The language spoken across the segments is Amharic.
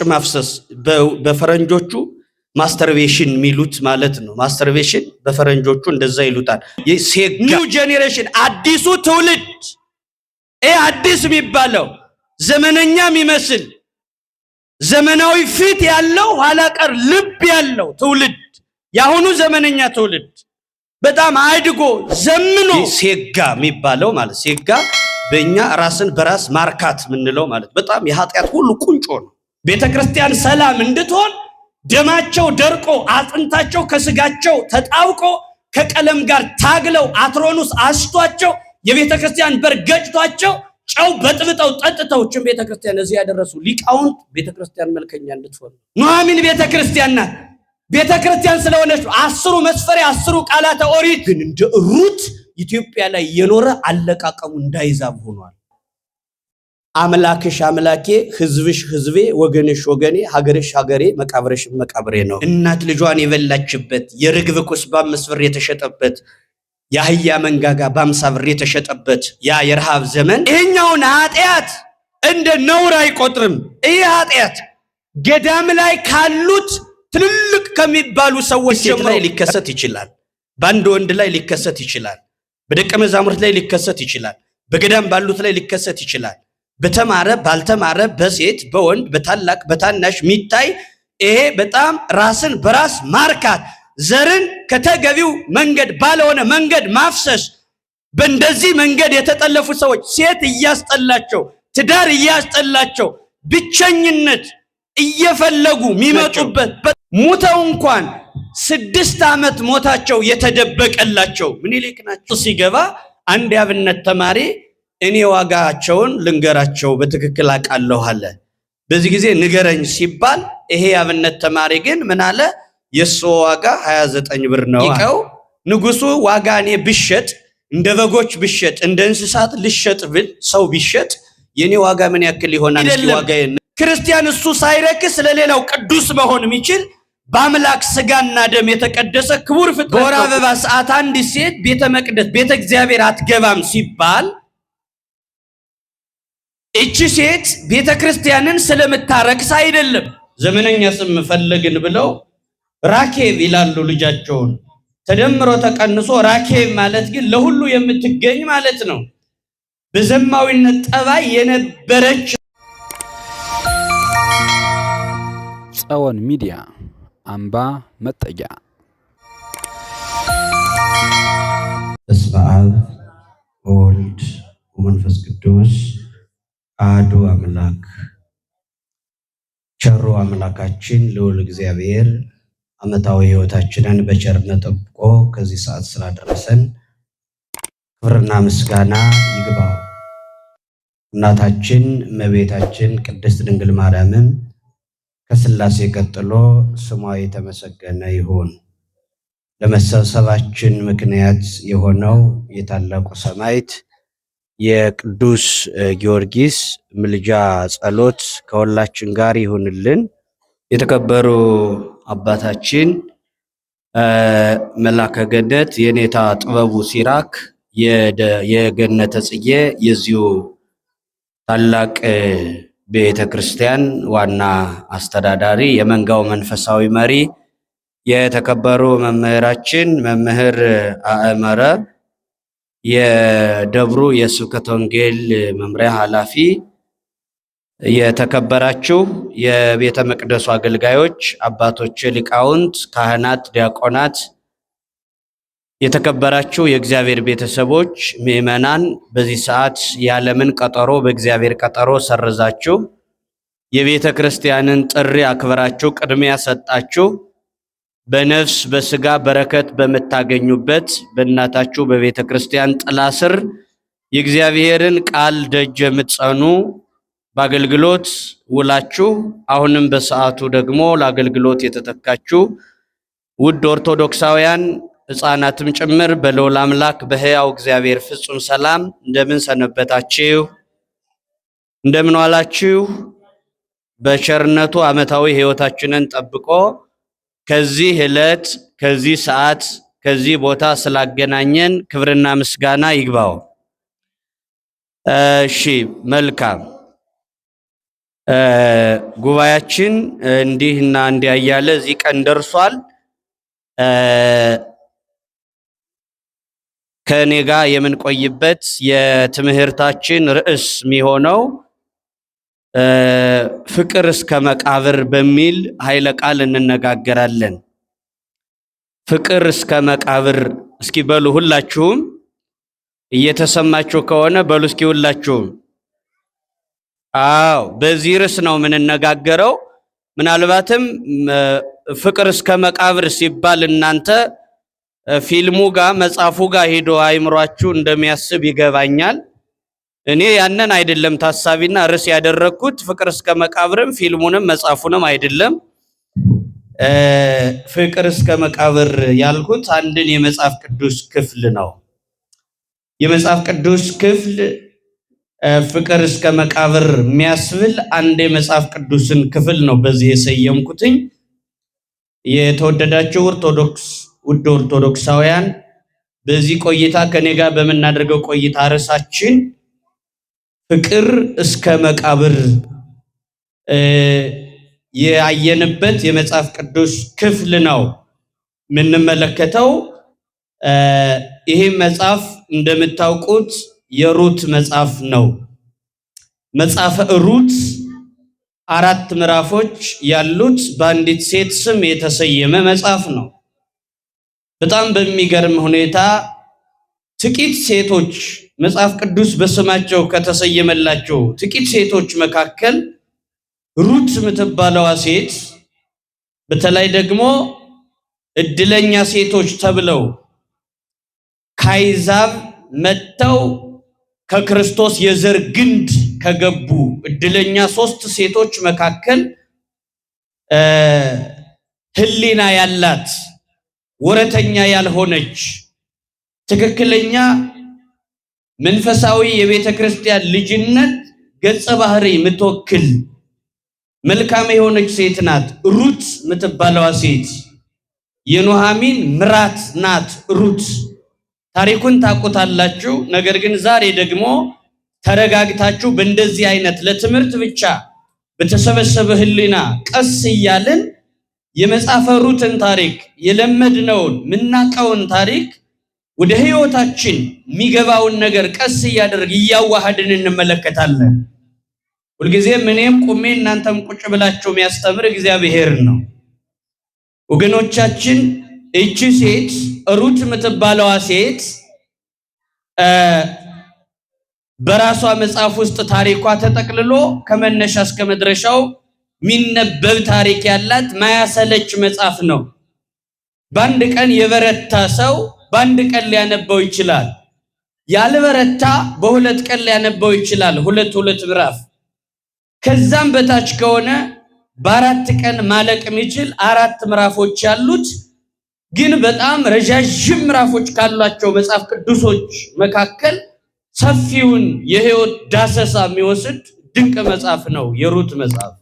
ማፍሰስ በፈረንጆቹ ማስተርቤሽን ሚሉት ማለት ነው። ማስተርቤሽን በፈረንጆቹ እንደዛ ይሉታል። ኒው ጄኔሬሽን አዲሱ ትውልድ አዲስ የሚባለው ዘመነኛ የሚመስል ዘመናዊ ፊት ያለው ኋላ ቀር ልብ ያለው ትውልድ ያሁኑ ዘመነኛ ትውልድ በጣም አድጎ ዘምኖ ሴጋ የሚባለው ማለት ሴጋ በእኛ ራስን በራስ ማርካት ምንለው ማለት በጣም የኃጢአት ሁሉ ቁንጮ ነው። ቤተክርስቲያን ሰላም እንድትሆን ደማቸው ደርቆ አጥንታቸው ከስጋቸው ተጣብቆ ከቀለም ጋር ታግለው አትሮኑስ አስቷቸው የቤተክርስቲያን በር ገጭቷቸው ጨው በጥብጠው ጠጥተው ችን ቤተክርስቲያን እዚህ ያደረሱ ሊቃውንት ቤተክርስቲያን መልከኛ እንድትሆን ኑሐሚን ቤተክርስቲያን ናት። ቤተክርስቲያን ስለሆነች 10 መስፈሪያ 10 ቃላተ ኦሪት ግን እንደ ሩት ኢትዮጵያ ላይ የኖረ አለቃቀሙ እንዳይዛብ ሆኗል። አምላክሽ አምላኬ ህዝብሽ ህዝቤ ወገንሽ ወገኔ ሀገርሽ ሀገሬ መቃብርሽ መቃብሬ ነው። እናት ልጇን የበላችበት የርግብ ኩስ በ5 ብር የተሸጠበት የአህያ መንጋጋ በ50 ብር የተሸጠበት ያ የረሃብ ዘመን ይሄኛውን ኃጢአት እንደ ነውር አይቆጥርም። ይሄ ኃጢአት ገዳም ላይ ካሉት ትልልቅ ከሚባሉ ሰዎች ላይ ሊከሰት ይችላል። በአንድ ወንድ ላይ ሊከሰት ይችላል። በደቀ መዛሙርት ላይ ሊከሰት ይችላል። በገዳም ባሉት ላይ ሊከሰት ይችላል። በተማረ ባልተማረ በሴት በወንድ በታላቅ በታናሽ ሚታይ ይሄ በጣም ራስን በራስ ማርካት ዘርን ከተገቢው መንገድ ባለሆነ መንገድ ማፍሰስ በእንደዚህ መንገድ የተጠለፉ ሰዎች ሴት እያስጠላቸው ትዳር እያስጠላቸው ብቸኝነት እየፈለጉ የሚመጡበት ሙተው እንኳን 6 ዓመት ሞታቸው የተደበቀላቸው ምኒልክ ናቸው። ሲገባ አንድ ያብነት ተማሪ እኔ ዋጋቸውን ልንገራቸው በትክክል አቃለሁ አለ። በዚህ ጊዜ ንገረኝ ሲባል ይሄ ያብነት ተማሪ ግን ምን አለ? የሱ ዋጋ 29 ብር ነው። ይቀው ንጉሱ ዋጋ እኔ ብሸጥ እንደ በጎች ብሸጥ እንደ እንስሳት ልሸጥ ብል ሰው ቢሸጥ የኔ ዋጋ ምን ያክል ይሆናል? እስኪ ዋጋ ክርስቲያን እሱ ሳይረክስ ለሌላው ቅዱስ መሆን የሚችል በአምላክ ስጋና ደም የተቀደሰ ክቡር ፍጥረት በወር አበባ ሰዓት አንድ ሴት ቤተ መቅደስ ቤተ እግዚአብሔር አትገባም ሲባል እቺ ሴት ቤተ ክርስቲያንን ስለምታረክስ አይደለም። ዘመነኛ ስም ፈለግን ብለው ራኬብ ይላሉ ልጃቸውን ተደምሮ ተቀንሶ ራኬብ ማለት ግን ለሁሉ የምትገኝ ማለት ነው። በዘማዊነት ጠባይ የነበረች ጸወን ሚዲያ አምባ መጠጊያ። በስመ አብ ወወልድ ወመንፈስ ቅዱስ አሐዱ አምላክ። ቸሩ አምላካችን ልዑል እግዚአብሔር ዓመታዊ ሕይወታችንን በቸርነት ጠብቆ ከዚህ ሰዓት ስላደረሰን ክብርና ምስጋና ይግባው። እናታችን እመቤታችን ቅድስት ድንግል ማርያምም ከሥላሴ ቀጥሎ ስሟ የተመሰገነ ይሁን። ለመሰብሰባችን ምክንያት የሆነው የታላቁ ሰማዕት የቅዱስ ጊዮርጊስ ምልጃ ጸሎት ከሁላችን ጋር ይሁንልን። የተከበሩ አባታችን መላከ ገነት የኔታ ጥበቡ ሲራክ የገነተ ጽጌ የዚሁ ታላቅ ቤተ ክርስቲያን ዋና አስተዳዳሪ የመንጋው መንፈሳዊ መሪ የተከበሩ መምህራችን መምህር አእመረ የደብሩ የስብከተ ወንጌል መምሪያ ኃላፊ፣ የተከበራችሁ የቤተ መቅደሱ አገልጋዮች፣ አባቶች፣ ሊቃውንት፣ ካህናት፣ ዲያቆናት፣ የተከበራችሁ የእግዚአብሔር ቤተሰቦች፣ ምእመናን፣ በዚህ ሰዓት የዓለምን ቀጠሮ በእግዚአብሔር ቀጠሮ ሰርዛችሁ የቤተ ክርስቲያንን ጥሪ አክብራችሁ ቅድሚያ ሰጣችሁ በነፍስ በስጋ በረከት በመታገኙበት በእናታችሁ በቤተ ክርስቲያን ጥላ ስር የእግዚአብሔርን ቃል ደጅ የምትጸኑ በአገልግሎት ውላችሁ አሁንም በሰዓቱ ደግሞ ለአገልግሎት የተተካችሁ ውድ ኦርቶዶክሳውያን ሕፃናትም ጭምር በልዑል አምላክ በሕያው እግዚአብሔር ፍጹም ሰላም እንደምን ሰነበታችሁ? እንደምን ዋላችሁ? በቸርነቱ ዓመታዊ ሕይወታችንን ጠብቆ ከዚህ ዕለት ከዚህ ሰዓት ከዚህ ቦታ ስላገናኘን ክብርና ምስጋና ይግባው። እሺ መልካም። ጉባኤያችን እንዲህና እንዲያ እያለ እዚህ ቀን ደርሷል። ከኔ ጋር የምንቆይበት የትምህርታችን ርዕስ የሚሆነው ፍቅር እስከ መቃብር በሚል ኃይለ ቃል እንነጋገራለን። ፍቅር እስከ መቃብር እስኪ በሉ ሁላችሁም፣ እየተሰማችሁ ከሆነ በሉ እስኪ ሁላችሁም። አዎ፣ በዚህ ርዕስ ነው የምንነጋገረው። ምናልባትም ፍቅር እስከ መቃብር ሲባል እናንተ ፊልሙ ጋር መጽሐፉ ጋር ሄዶ አይምሯችሁ እንደሚያስብ ይገባኛል። እኔ ያንን አይደለም ታሳቢና ርዕስ ያደረኩት። ፍቅር እስከ መቃብርም ፊልሙንም መጽሐፉንም አይደለም። ፍቅር እስከ መቃብር ያልኩት አንድን የመጽሐፍ ቅዱስ ክፍል ነው። የመጽሐፍ ቅዱስ ክፍል ፍቅር እስከ መቃብር የሚያስብል አንድ የመጽሐፍ ቅዱስን ክፍል ነው በዚህ የሰየምኩትኝ። የተወደዳችሁ ውድ ኦርቶዶክሳውያን፣ በዚህ ቆይታ ከኔ ጋር በምናደርገው ቆይታ ርዕሳችን ፍቅር እስከ መቃብር ያየንበት የመጽሐፍ ቅዱስ ክፍል ነው የምንመለከተው። ይሄ መጽሐፍ እንደምታውቁት የሩት መጽሐፍ ነው። መጽሐፈ ሩት 4 ምዕራፎች ያሉት በአንዲት ሴት ስም የተሰየመ መጽሐፍ ነው። በጣም በሚገርም ሁኔታ ጥቂት ሴቶች መጽሐፍ ቅዱስ በስማቸው ከተሰየመላቸው ጥቂት ሴቶች መካከል ሩት የምትባለዋ ሴት፣ በተለይ ደግሞ እድለኛ ሴቶች ተብለው ከአሕዛብ መጥተው ከክርስቶስ የዘር ግንድ ከገቡ እድለኛ 3 ሴቶች መካከል ሕሊና ያላት ወረተኛ ያልሆነች ትክክለኛ መንፈሳዊ የቤተ ክርስቲያን ልጅነት ገጸ ባህሪ የምትወክል መልካም የሆነች ሴት ናት ሩት የምትባለዋ ሴት። የኑኃሚን ምራት ናት ሩት። ታሪኩን ታውቁታላችሁ። ነገር ግን ዛሬ ደግሞ ተረጋግታችሁ በእንደዚህ አይነት ለትምህርት ብቻ በተሰበሰበ ሕሊና ቀስ እያልን የመጽሐፈ ሩትን ታሪክ የለመድነውን ምናቀውን ታሪክ ወደ ህይወታችን የሚገባውን ነገር ቀስ እያደረግ እያዋሃድን እንመለከታለን። ሁልጊዜም እኔም ቁሜ እናንተም ቁጭ ብላችሁ የሚያስተምር እግዚአብሔር ነው። ወገኖቻችን፣ እቺ ሴት ሩት የምትባለዋ ሴት በራሷ መጽሐፍ ውስጥ ታሪኳ ተጠቅልሎ ከመነሻ እስከ መድረሻው ሚነበብ ታሪክ ያላት ማያሰለች መጽሐፍ ነው። በአንድ ቀን የበረታ ሰው በአንድ ቀን ሊያነበው ይችላል። ያልበረታ በሁለት ቀን ሊያነበው ይችላል፣ ሁለት ምዕራፍ። ከዛም በታች ከሆነ በ4 ቀን ማለቅ የሚችል 4 ምዕራፎች ያሉት ግን በጣም ረዣዥም ምዕራፎች ካሏቸው መጽሐፍ ቅዱሶች መካከል ሰፊውን የህይወት ዳሰሳ የሚወስድ ድንቅ መጽሐፍ ነው የሩት መጽሐፍ።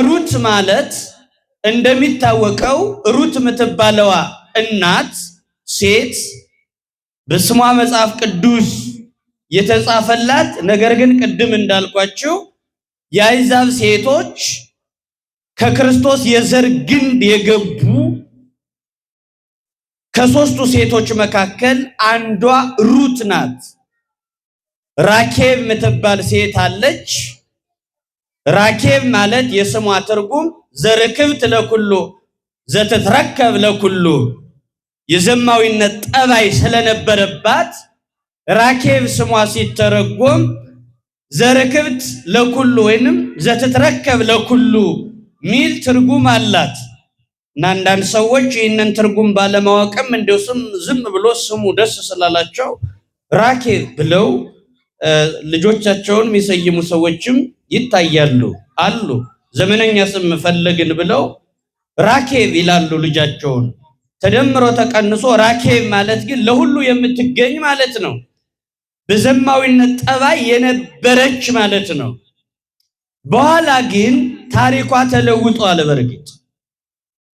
ሩት ማለት እንደሚታወቀው ሩት የምትባለዋ እናት ሴት በስሟ መጽሐፍ ቅዱስ የተጻፈላት፣ ነገር ግን ቅድም እንዳልኳችሁ የአሕዛብ ሴቶች ከክርስቶስ የዘር ግንድ የገቡ ከ3ቱ ሴቶች መካከል አንዷ ሩት ናት። ራኬብ የምትባል ሴት አለች። ራኬብ ማለት የስሟ ትርጉም ዘርክብት ለኩሉ ዘተትረከብ ለኩሉ፣ የዘማዊነት ጠባይ ስለነበረባት ራኬብ ስሟ ሲተረጎም ዘርክብት ለኩሉ ወይንም ዘተትረከብ ለኩሉ ሚል ትርጉም አላት። እና አንዳንድ ሰዎች ይህንን ትርጉም ባለማወቅም እንደው ዝም ብሎ ስሙ ደስ ስላላቸው ራኬብ ብለው ልጆቻቸውን የሚሰይሙ ሰዎችም ይታያሉ አሉ። ዘመነኛ ስም ፈለግን ብለው ራኬብ ይላሉ ልጃቸውን። ተደምሮ ተቀንሶ ራኬብ ማለት ግን ለሁሉ የምትገኝ ማለት ነው። በዘማዊነት ጠባይ የነበረች ማለት ነው። በኋላ ግን ታሪኳ ተለውጧል። በርግጥ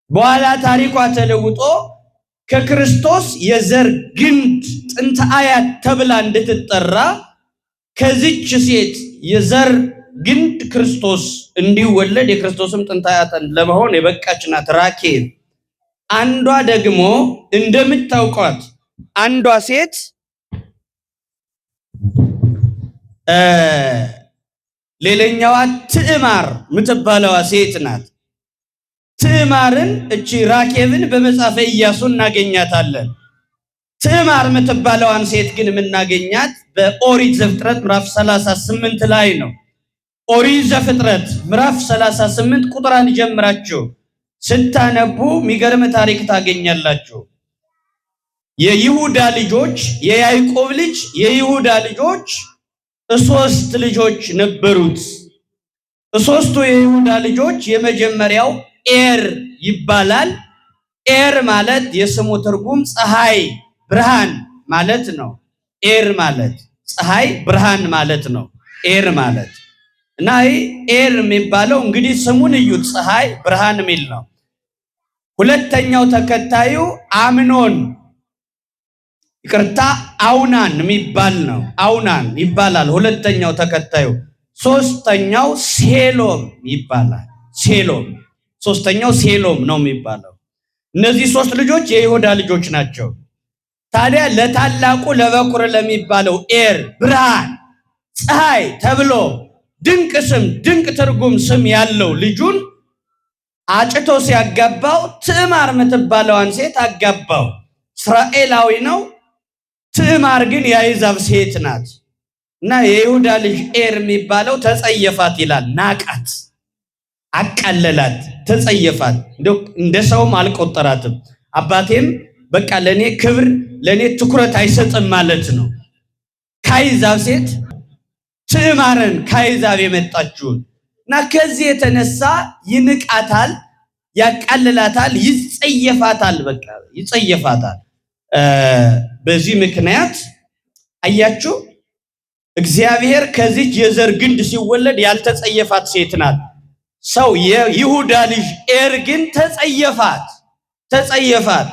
በኋላ ታሪኳ ተለውጦ ከክርስቶስ የዘር ግንድ ጥንተ አያት ተብላ እንድትጠራ ከዚች ሴት የዘር ግን ክርስቶስ እንዲወለድ የክርስቶስም ጥንታያተን ለመሆን የበቃች ናት ራኬብ። አንዷ ደግሞ እንደምታውቋት አንዷ ሴት ሌላኛዋ ትዕማር የምትባለዋ ሴት ናት። ትዕማርን እቺ ራኬብን በመጽሐፈ ኢያሱ እናገኛታለን። ትዕማር የምትባለዋን ሴት ግን የምናገኛት በኦሪት ዘፍጥረት ምዕራፍ 38 ላይ ነው። ኦሪት ዘፍጥረት ምዕራፍ 38 ቁጥር 1 ጀምራችሁ ስታነቡ የሚገርም ታሪክ ታገኛላችሁ። የይሁዳ ልጆች የያዕቆብ ልጅ የይሁዳ ልጆች ሶስት ልጆች ነበሩት። ሶስቱ የይሁዳ ልጆች የመጀመሪያው ኤር ይባላል። ኤር ማለት የስሙ ትርጉም ፀሐይ ብርሃን ማለት ነው። ኤር ማለት ፀሐይ ብርሃን ማለት ነው። ኤር ማለት እና ኤር የሚባለው እንግዲህ ስሙን እዩት፣ ፀሐይ ብርሃን የሚል ነው። ሁለተኛው ተከታዩ አምኖን ይቅርታ አውናን የሚባል ነው። አውናን ይባላል ሁለተኛው ተከታዩ። ሶስተኛው ሴሎም ይባላል። ሴሎም ሶስተኛው ሴሎም ነው የሚባለው። እነዚህ ሶስት ልጆች የይሁዳ ልጆች ናቸው። ታዲያ ለታላቁ ለበኩር ለሚባለው ኤር ብርሃን ፀሐይ ተብሎ ድንቅ ስም ድንቅ ትርጉም ስም ያለው ልጁን አጭቶ ሲያጋባው ትዕማር የምትባለዋን ሴት አጋባው። እስራኤላዊ ነው። ትዕማር ግን የአሕዛብ ሴት ናት እና የይሁዳ ልጅ ኤር የሚባለው ተጸየፋት ይላል። ናቃት፣ አቃለላት፣ ተጸየፋት። እንደ ሰውም አልቆጠራትም። አባቴም በቃ ለኔ ክብር ለኔ ትኩረት አይሰጥም ማለት ነው። ከአሕዛብ ሴት ትዕማርን ከአሕዛብ የመጣችውን እና ከዚህ የተነሳ ይንቃታል፣ ያቃልላታል፣ ይጸየፋታል። በቃ ይጸየፋታል። በዚህ ምክንያት አያችሁ እግዚአብሔር ከዚች የዘር ግንድ ሲወለድ ያልተጸየፋት ሴት ናት። ሰው የይሁዳ ልጅ ኤር ግን ተጸየፋት።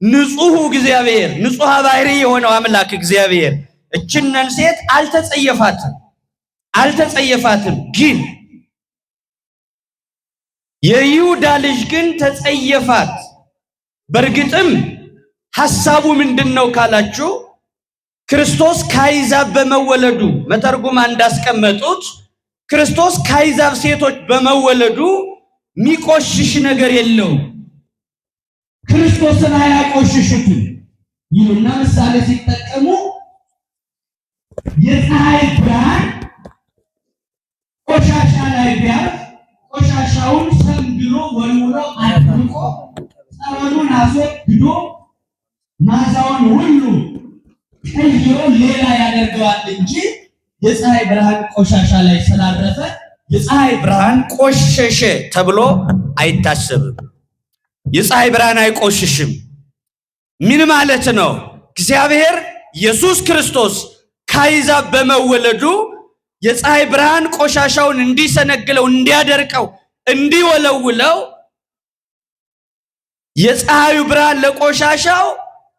ንጹሑ እግዚአብሔር ንጹሕ ባህሪ የሆነው አምላክ እግዚአብሔር እችነን ሴት አልተጸየፋትም። ግን የይሁዳ ልጅ ግን ተጸየፋት። በእርግጥም ሐሳቡ ምንድነው ካላችሁ ክርስቶስ ከአሕዛብ በመወለዱ መተርጉማን እንዳስቀመጡት ክርስቶስ ከአሕዛብ ሴቶች በመወለዱ የሚቆሽሽ ነገር የለውም። ክርስቶስን አያቆሽሹትም ይሉና ምሳሌ ሲጠቀሙ የፀሐይ ብርሃን ቆሻሻ ላይ ቢያርፍ ቆሻሻውን ሰንግሎ ወልውሎ አድርቆ ጸበሉን አስወግዶ ማዛውን ሁሉ ቀይሮ ሌላ ያደርገዋል እንጂ የፀሐይ ብርሃን ቆሻሻ ላይ ስላረፈ የፀሐይ ብርሃን ቆሸሸ ተብሎ አይታሰብም። የፀሐይ ብርሃን አይቆሽሽም። ምን ማለት ነው? እግዚአብሔር ኢየሱስ ክርስቶስ ከአሕዛብ በመወለዱ የፀሐይ ብርሃን ቆሻሻውን እንዲሰነግለው፣ እንዲያደርቀው፣ እንዲወለውለው የፀሐዩ ብርሃን ለቆሻሻው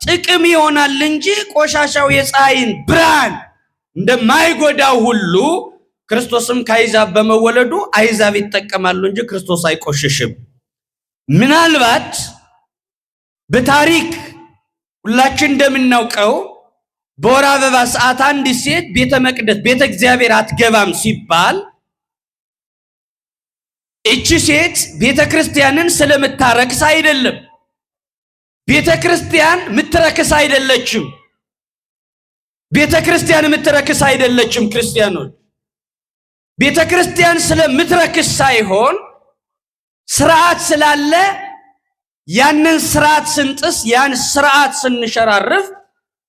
ጥቅም ይሆናል እንጂ ቆሻሻው የፀሐይን ብርሃን እንደማይጎዳው ሁሉ ክርስቶስም ከአሕዛብ በመወለዱ አሕዛብ ይጠቀማሉ እንጂ ክርስቶስ አይቆሽሽም። ምናልባት በታሪክ ሁላችን እንደምናውቀው በወር አበባ ሰዓት አንዲት ሴት ቤተ መቅደስ ቤተ እግዚአብሔር አትገባም ሲባል እቺ ሴት ቤተ ክርስቲያንን ስለምታረክስ አይደለም። ቤተ ክርስቲያን ምትረክስ አይደለችም። ቤተ ክርስቲያን ምትረክስ አይደለችም። ክርስቲያኖች ቤተ ክርስቲያን ስለምትረክስ ሳይሆን ስርዓት ስላለ ያንን ስርዓት ስንጥስ ያን ስርዓት ስንሸራርፍ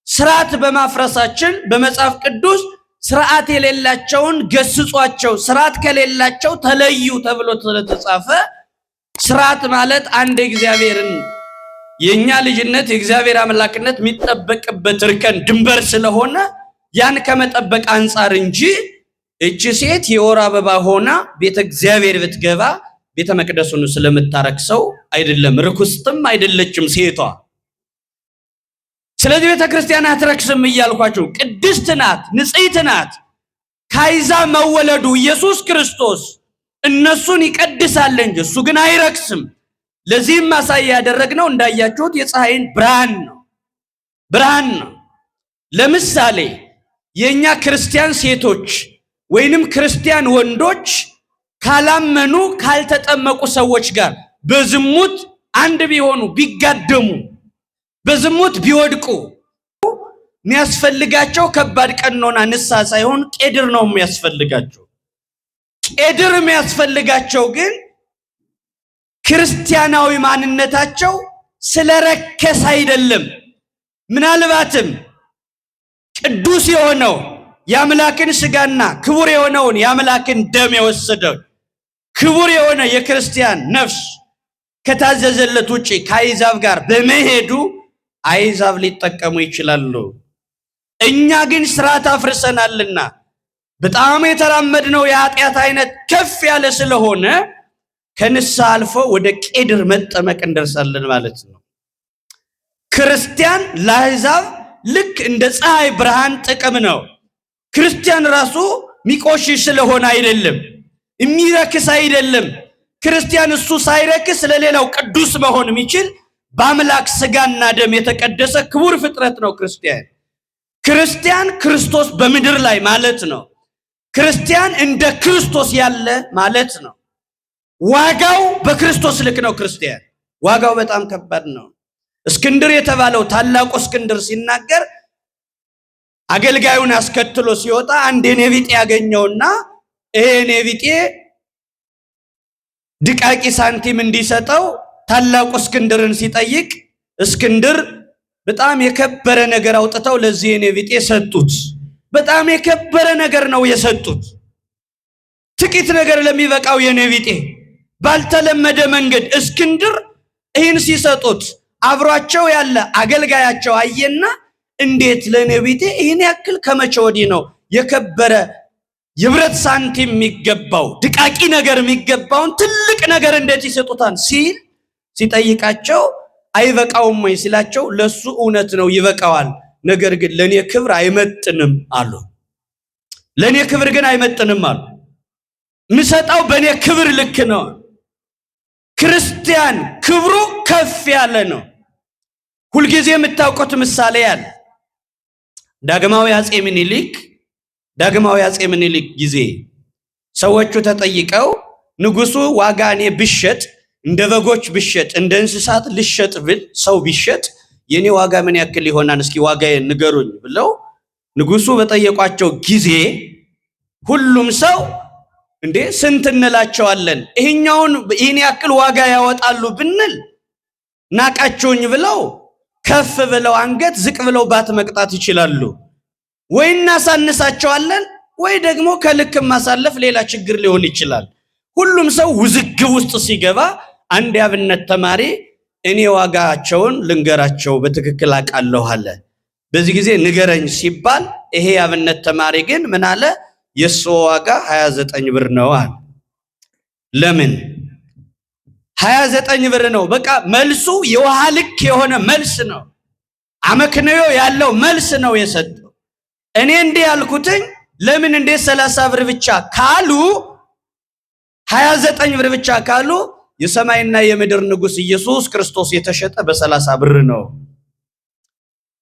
ስርዓት በማፍረሳችን በመጽሐፍ ቅዱስ ስርዓት የሌላቸውን ገስጿቸው ስርዓት ከሌላቸው ተለዩ ተብሎ ስለተጻፈ ስርዓት ማለት አንድ እግዚአብሔርን የኛ ልጅነት የእግዚአብሔር አምላክነት የሚጠበቅበት እርከን ድንበር ስለሆነ ያን ከመጠበቅ አንጻር እንጂ እቺ ሴት የወር አበባ ሆና ቤተ እግዚአብሔር ብትገባ ቤተ መቅደሱን ስለምታረክሰው አይደለም። ርኩስትም አይደለችም ሴቷ። ስለዚህ ቤተ ክርስቲያን አትረክስም እያልኳችሁ ቅድስት ናት፣ ንጽሕት ናት። ከአሕዛብ መወለዱ ኢየሱስ ክርስቶስ እነሱን ይቀድሳል እንጂ እሱ ግን አይረክስም። ለዚህም ማሳያ ያደረግነው እንዳያችሁት የፀሐይን ብርሃን ነው። ለምሳሌ የኛ ክርስቲያን ሴቶች ወይንም ክርስቲያን ወንዶች ካላመኑ ካልተጠመቁ ሰዎች ጋር በዝሙት አንድ ቢሆኑ ቢጋደሙ በዝሙት ቢወድቁ የሚያስፈልጋቸው ከባድ ቀኖና ንስሐ ሳይሆን ቄድር ነው የሚያስፈልጋቸው። ቄድር የሚያስፈልጋቸው ግን ክርስቲያናዊ ማንነታቸው ስለረከሰ አይደለም። ምናልባትም ቅዱስ የሆነው የአምላክን ስጋና ክቡር የሆነውን የአምላክን ደም የወሰደው ክቡር የሆነ የክርስቲያን ነፍስ ከታዘዘለት ውጪ ከአሕዛብ ጋር በመሄዱ አሕዛብ ሊጠቀሙ ይችላሉ። እኛ ግን ስርዓት አፍርሰናልና በጣም የተራመድነው የኃጢአት አይነት ከፍ ያለ ስለሆነ ከንስሐ አልፎ ወደ ቄድር መጠመቅ እንደርሳለን ማለት ነው። ክርስቲያን ለአሕዛብ ልክ እንደ ፀሐይ ብርሃን ጥቅም ነው። ክርስቲያን ራሱ ሚቆሽሽ ስለሆነ አይደለም፣ የሚረክስ አይደለም። ክርስቲያን እሱ ሳይረክስ ለሌላው ቅዱስ መሆን የሚችል በአምላክ ስጋና ደም የተቀደሰ ክቡር ፍጥረት ነው ክርስቲያን ክርስቶስ በምድር ላይ ማለት ነው። ክርስቲያን እንደ ክርስቶስ ያለ ማለት ነው። ዋጋው በክርስቶስ ልክ ነው። ክርስቲያን ዋጋው በጣም ከባድ ነው። እስክንድር የተባለው ታላቁ እስክንድር ሲናገር አገልጋዩን አስከትሎ ሲወጣ አንድ የኔቢጤ ያገኘውና ይሄ ኔቢጤ ድቃቂ ሳንቲም እንዲሰጠው ታላቁ እስክንድርን ሲጠይቅ እስክንድር በጣም የከበረ ነገር አውጥተው ለዚህ የኔቢጤ ሰጡት። በጣም የከበረ ነገር ነው የሰጡት። ጥቂት ነገር ለሚበቃው የኔቢጤ ባልተለመደ መንገድ እስክንድር ይህን ሲሰጡት አብሯቸው ያለ አገልጋያቸው አየና እንዴት ለኔቢጤ ይህን ያክል ከመቼ ወዲህ ነው የከበረ የብረት ሳንቲም የሚገባው ድቃቂ ነገር የሚገባውን ትልቅ ነገር እንዴት ይሰጡታል ሲል ሲጠይቃቸው አይበቃውም ወይ ሲላቸው ለሱ እውነት ነው ይበቃዋል፣ ነገር ግን ለኔ ክብር አይመጥንም አሉ። ለኔ ክብር ግን አይመጥንም አሉ። ምሰጣው በኔ ክብር ልክ ነው። ክርስቲያን ክብሩ ከፍ ያለ ነው። ሁልጊዜ የምታውቁት ምሳሌ ያለ ዳግማዊ አፄ ምኒልክ ጊዜ ሰዎቹ ተጠይቀው ንጉሱ ዋጋ እኔ ብሸጥ እንደ በጎች ብሸጥ እንደ እንስሳት ልሸጥ ብል ሰው ቢሸጥ የኔ ዋጋ ምን ያክል ይሆናል እስኪ ዋጋዬን ንገሩኝ ብለው ንጉሱ በጠየቋቸው ጊዜ ሁሉም ሰው እንዴ ስንት እንላቸዋለን ይሄኛውን ይሄን ያክል ዋጋ ያወጣሉ ብንል ናቃቸውኝ ብለው ከፍ ብለው አንገት ዝቅ ብለው ባት መቅጣት ይችላሉ። ወይ እናሳንሳቸዋለን ወይ ደግሞ ከልክ ማሳለፍ ሌላ ችግር ሊሆን ይችላል። ሁሉም ሰው ውዝግብ ውስጥ ሲገባ አንድ ያብነት ተማሪ እኔ ዋጋቸውን ልንገራቸው በትክክል አውቃለሁ አለ። በዚህ ጊዜ ንገረኝ ሲባል ይሄ ያብነት ተማሪ ግን ምን አለ? የሱ ዋጋ 29 ብር ነው አለ። ለምን 29 ብር ነው? በቃ መልሱ የውሃ ልክ የሆነ መልስ ነው። አመክንዮ ያለው መልስ ነው የሰጠው። እኔ እንዲህ ያልኩትኝ ለምን እንደ 30 ብር ብቻ ካሉ 29 ብር ብቻ ካሉ የሰማይና የምድር ንጉስ ኢየሱስ ክርስቶስ የተሸጠ በ30 ብር ነው።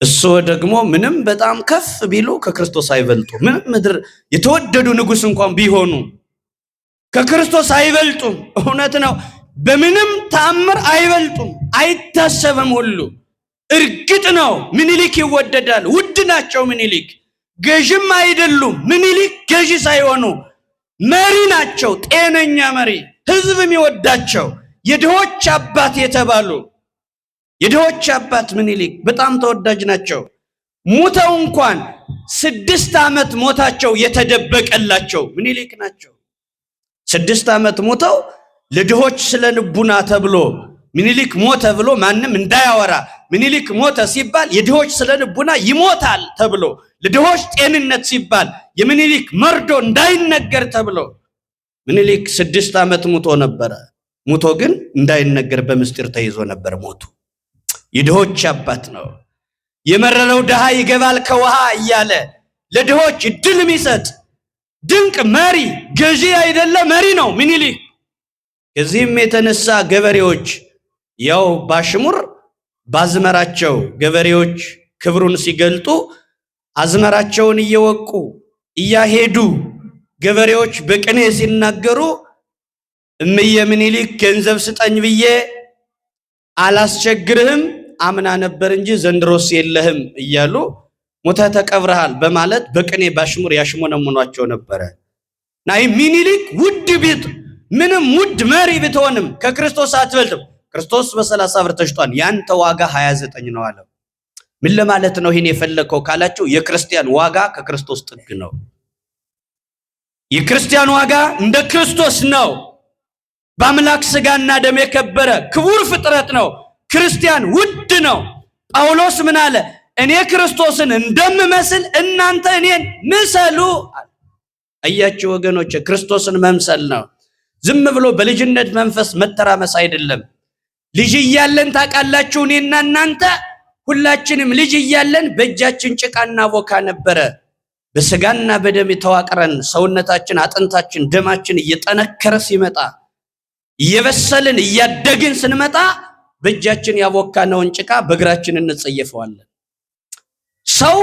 እሱ ደግሞ ምንም በጣም ከፍ ቢሉ ከክርስቶስ አይበልጡ። ምንም ምድር የተወደዱ ንጉስ እንኳን ቢሆኑ ከክርስቶስ አይበልጡም። እውነት ነው። በምንም ተአምር አይበልጡም፣ አይታሰብም ሁሉ እርግጥ ነው። ምኒልክ ይወደዳል፣ ውድ ናቸው። ምኒልክ ገዥም አይደሉም። ምኒልክ ገዥ ሳይሆኑ መሪ ናቸው፣ ጤነኛ መሪ፣ ህዝብ የሚወዳቸው የድሆች አባት የተባሉ የድሆች አባት ምኒልክ በጣም ተወዳጅ ናቸው። ሞተው እንኳን 6 ዓመት ሞታቸው የተደበቀላቸው ምኒልክ ናቸው። 6 ዓመት ሞተው ለድሆች ስለ ልቡና ተብሎ ምኒልክ ሞተ ብሎ ማንም እንዳያወራ፣ ምኒልክ ሞተ ሲባል የድሆች ስለ ልቡና ይሞታል ተብሎ ለድሆች ጤንነት ሲባል የምኒልክ መርዶ እንዳይነገር ተብሎ ምኒልክ 6 ዓመት ሞቶ ነበረ። ሞቶ ግን እንዳይነገር በምስጢር ተይዞ ነበር ሞቱ። የድሆች አባት ነው። የመረረው ድሃ ይገባል ከውሃ እያለ ለድሆች እድል የሚሰጥ ድንቅ መሪ ገዢ አይደለ መሪ ነው ምኒልክ። ከዚህም የተነሳ ገበሬዎች ያው ባሽሙር ባዝመራቸው ገበሬዎች ክብሩን ሲገልጡ አዝመራቸውን እየወቁ እያሄዱ ገበሬዎች በቅኔ ሲናገሩ እምዬ ምኒልክ ገንዘብ ስጠኝ ብዬ አላስቸግርህም አምና ነበር እንጂ ዘንድሮስ የለህም እያሉ ሞተ ተቀብረሃል በማለት በቅኔ ባሽሙር ያሽሞነሙኗቸው ነበረ። ናይ ምኒልክ ውድ ቢት ምንም ውድ መሪ ብትሆንም ከክርስቶስ አትበልጥም። ክርስቶስ በ30 ብር ተሽጧል፣ ያንተ ዋጋ 29 ነው አለ። ምን ለማለት ነው ይሄን የፈለከው ካላችሁ የክርስቲያን ዋጋ ከክርስቶስ ጥግ ነው። የክርስቲያን ዋጋ እንደ ክርስቶስ ነው። በአምላክ ስጋና ደም የከበረ ክቡር ፍጥረት ነው። ክርስቲያን ውድ ነው። ጳውሎስ ምን አለ? እኔ ክርስቶስን እንደምመስል እናንተ እኔን ምሰሉ። አያችሁ ወገኖች፣ ክርስቶስን መምሰል ነው። ዝም ብሎ በልጅነት መንፈስ መተራመስ አይደለም። ልጅ እያለን ታውቃላችሁ፣ እኔና እናንተ ሁላችንም ልጅ እያለን በእጃችን ጭቃና ቦካ ነበረ። በስጋና በደም የተዋቀረን ሰውነታችን፣ አጥንታችን፣ ደማችን እየጠነከረ ሲመጣ እየበሰልን እያደግን ስንመጣ በእጃችን ያቦካነውን ጭቃ በእግራችን እንጸየፈዋለን። ሰው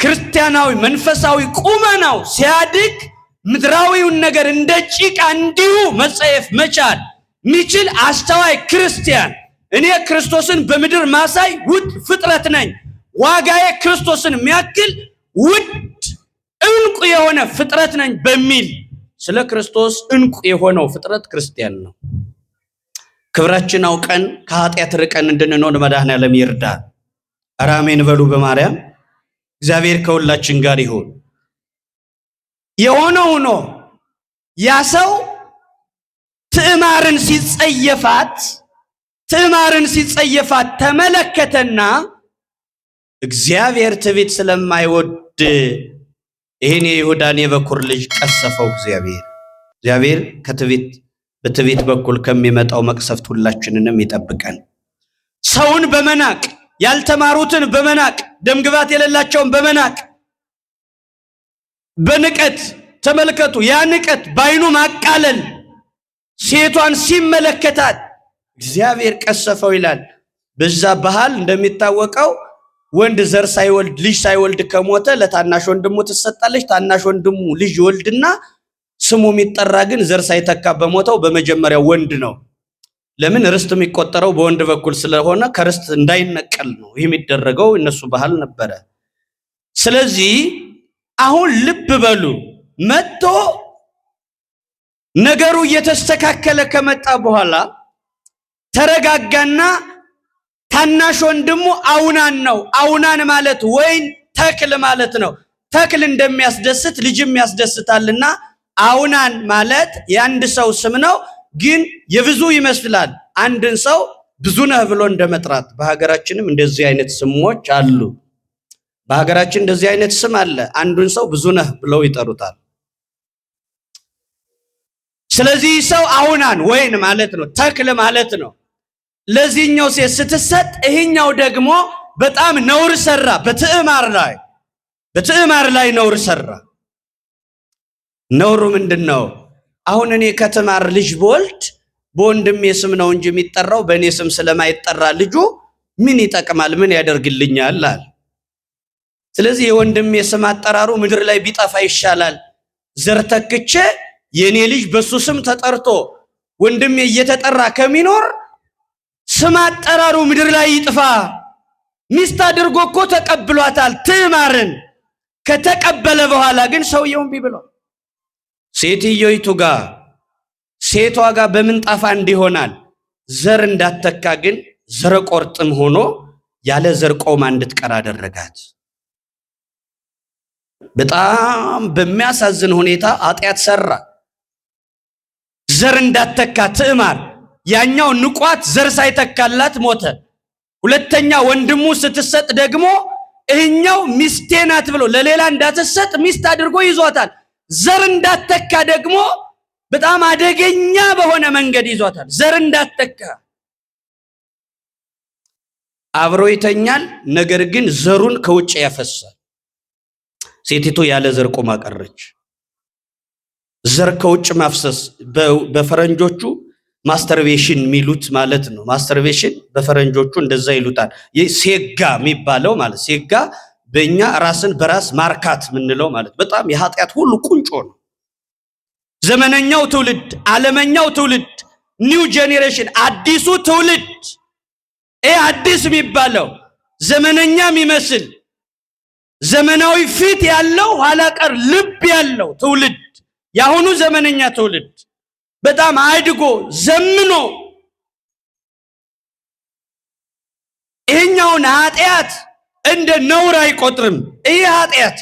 ክርስቲያናዊ መንፈሳዊ ቁመናው ሲያድግ ምድራዊውን ነገር እንደ ጭቃ እንዲሁ መጸየፍ መቻል ሚችል አስተዋይ ክርስቲያን እኔ ክርስቶስን በምድር ማሳይ ውድ ፍጥረት ነኝ፣ ዋጋዬ ክርስቶስን የሚያክል ውድ እንቁ የሆነ ፍጥረት ነኝ በሚል ስለ ክርስቶስ እንቁ የሆነው ፍጥረት ክርስቲያን ነው። ክብራችን አውቀን ከኃጢአት ርቀን እንድንኖር መድኃኔዓለም ይርዳን። ኧረ አሜን በሉ በማርያም። እግዚአብሔር ከሁላችን ጋር ይሁን። የሆነ ሆኖ ያ ሰው ትዕማርን ሲጸየፋት ተመለከተና እግዚአብሔር ትዕቢት ስለማይወድ ይሄን የይሁዳን የበኩር ልጅ ቀሰፈው። እግዚአብሔር በትዕቢት በኩል ከሚመጣው መቅሰፍት ሁላችንንም ይጠብቀን። ሰውን በመናቅ ያልተማሩትን በመናቅ ደምግባት የሌላቸውን በመናቅ በንቀት ተመልከቱ። ያ ንቀት ባይኑ ማቃለል ሴቷን ሲመለከታት እግዚአብሔር ቀሰፈው ይላል። በዛ ባህል እንደሚታወቀው ወንድ ዘር ሳይወልድ ልጅ ሳይወልድ ከሞተ ለታናሽ ወንድሙ ትሰጣለች። ታናሽ ወንድሙ ልጅ ይወልድና ስሙ የሚጠራ ግን ዘር ሳይተካ በሞተው በመጀመሪያው ወንድ ነው። ለምን? ርስት የሚቆጠረው በወንድ በኩል ስለሆነ ከርስት እንዳይነቀል ነው ይህ የሚደረገው። እነሱ ባህል ነበረ። ስለዚህ አሁን ልብ በሉ፣ መጥቶ ነገሩ እየተስተካከለ ከመጣ በኋላ ተረጋጋና ታናሽ ወንድሙ አውናን ነው። አውናን ማለት ወይን ተክል ማለት ነው። ተክል እንደሚያስደስት ልጅም ያስደስታልና አውናን ማለት የአንድ ሰው ስም ነው፣ ግን የብዙ ይመስላል። አንድን ሰው ብዙ ነህ ብሎ እንደመጥራት። በሀገራችንም እንደዚህ አይነት ስሞች አሉ። በሀገራችን እንደዚህ አይነት ስም አለ። አንዱን ሰው ብዙ ነህ ብለው ይጠሩታል። ስለዚህ ሰው አውናን ወይን ማለት ነው፣ ተክል ማለት ነው። ለዚህኛው ሴት ስትሰጥ ይሄኛው ደግሞ በጣም ነውር ሰራ። በትዕማር ላይ ነውር ሰራ። ነውሩ ምንድነው? አሁን እኔ ከትዕማር ልጅ በወልድ በወንድሜ ስም ነው እንጂ የሚጠራው በእኔ ስም ስለማይጠራ ልጁ ምን ይጠቅማል? ምን ያደርግልኛል? አለ። ስለዚህ የወንድሜ ስም አጠራሩ ምድር ላይ ቢጠፋ ይሻላል። ዘር ተክቼ የኔ ልጅ በሱ ስም ተጠርቶ ወንድሜ እየተጠራ ከሚኖር ስም አጠራሩ ምድር ላይ ይጥፋ። ሚስት አድርጎ እኮ ተቀብሏታል ትዕማርን። ከተቀበለ በኋላ ግን ሰውየው እምቢ ብሏል። ሴትዮይቱ ጋር ሴቷ ጋር በምንጣፋ እንዲሆናል ዘር እንዳትተካ ግን ዘር ቆርጥም ሆኖ ያለ ዘር ቆማ እንድትቀር አደረጋት። በጣም በሚያሳዝን ሁኔታ ኃጢአት ሰራ። ዘር እንዳትተካ ትዕማር ያኛው ንቋት ዘር ሳይተካላት ሞተ። ሁለተኛ ወንድሙ ስትሰጥ ደግሞ እኛው ሚስቴ ናት ብሎ ለሌላ እንዳትሰጥ ሚስት አድርጎ ይዟታል። ዘር እንዳትተካ ደግሞ በጣም አደገኛ በሆነ መንገድ ይዟታል። ዘር እንዳትተካ አብሮ ይተኛል፣ ነገር ግን ዘሩን ከውጭ ያፈሳል። ሴቲቱ ያለ ዘር ቆማ ቀረች። ዘር ከውጭ ማፍሰስ በፈረንጆቹ ማስተርቤሽን የሚሉት ማለት ነው። ማስተርቤሽን በፈረንጆቹ እንደዛ ይሉታል። ሴጋ የሚባለው ማለት ሴጋ በእኛ ራስን በራስ ማርካት ምንለው ማለት በጣም የኃጢአት ሁሉ ቁንጮ ነው። ዘመነኛው ትውልድ፣ ዓለመኛው ትውልድ፣ ኒው ጄኔሬሽን አዲሱ ትውልድ አዲስ የሚባለው ዘመነኛ የሚመስል ዘመናዊ ፊት ያለው ኋላ ቀር ልብ ያለው ትውልድ ያሁኑ ዘመነኛ ትውልድ በጣም አድጎ ዘምኖ ይሄኛውን ኃጢአት እንደ ነውር አይቆጥርም። ይሄ ኃጢአት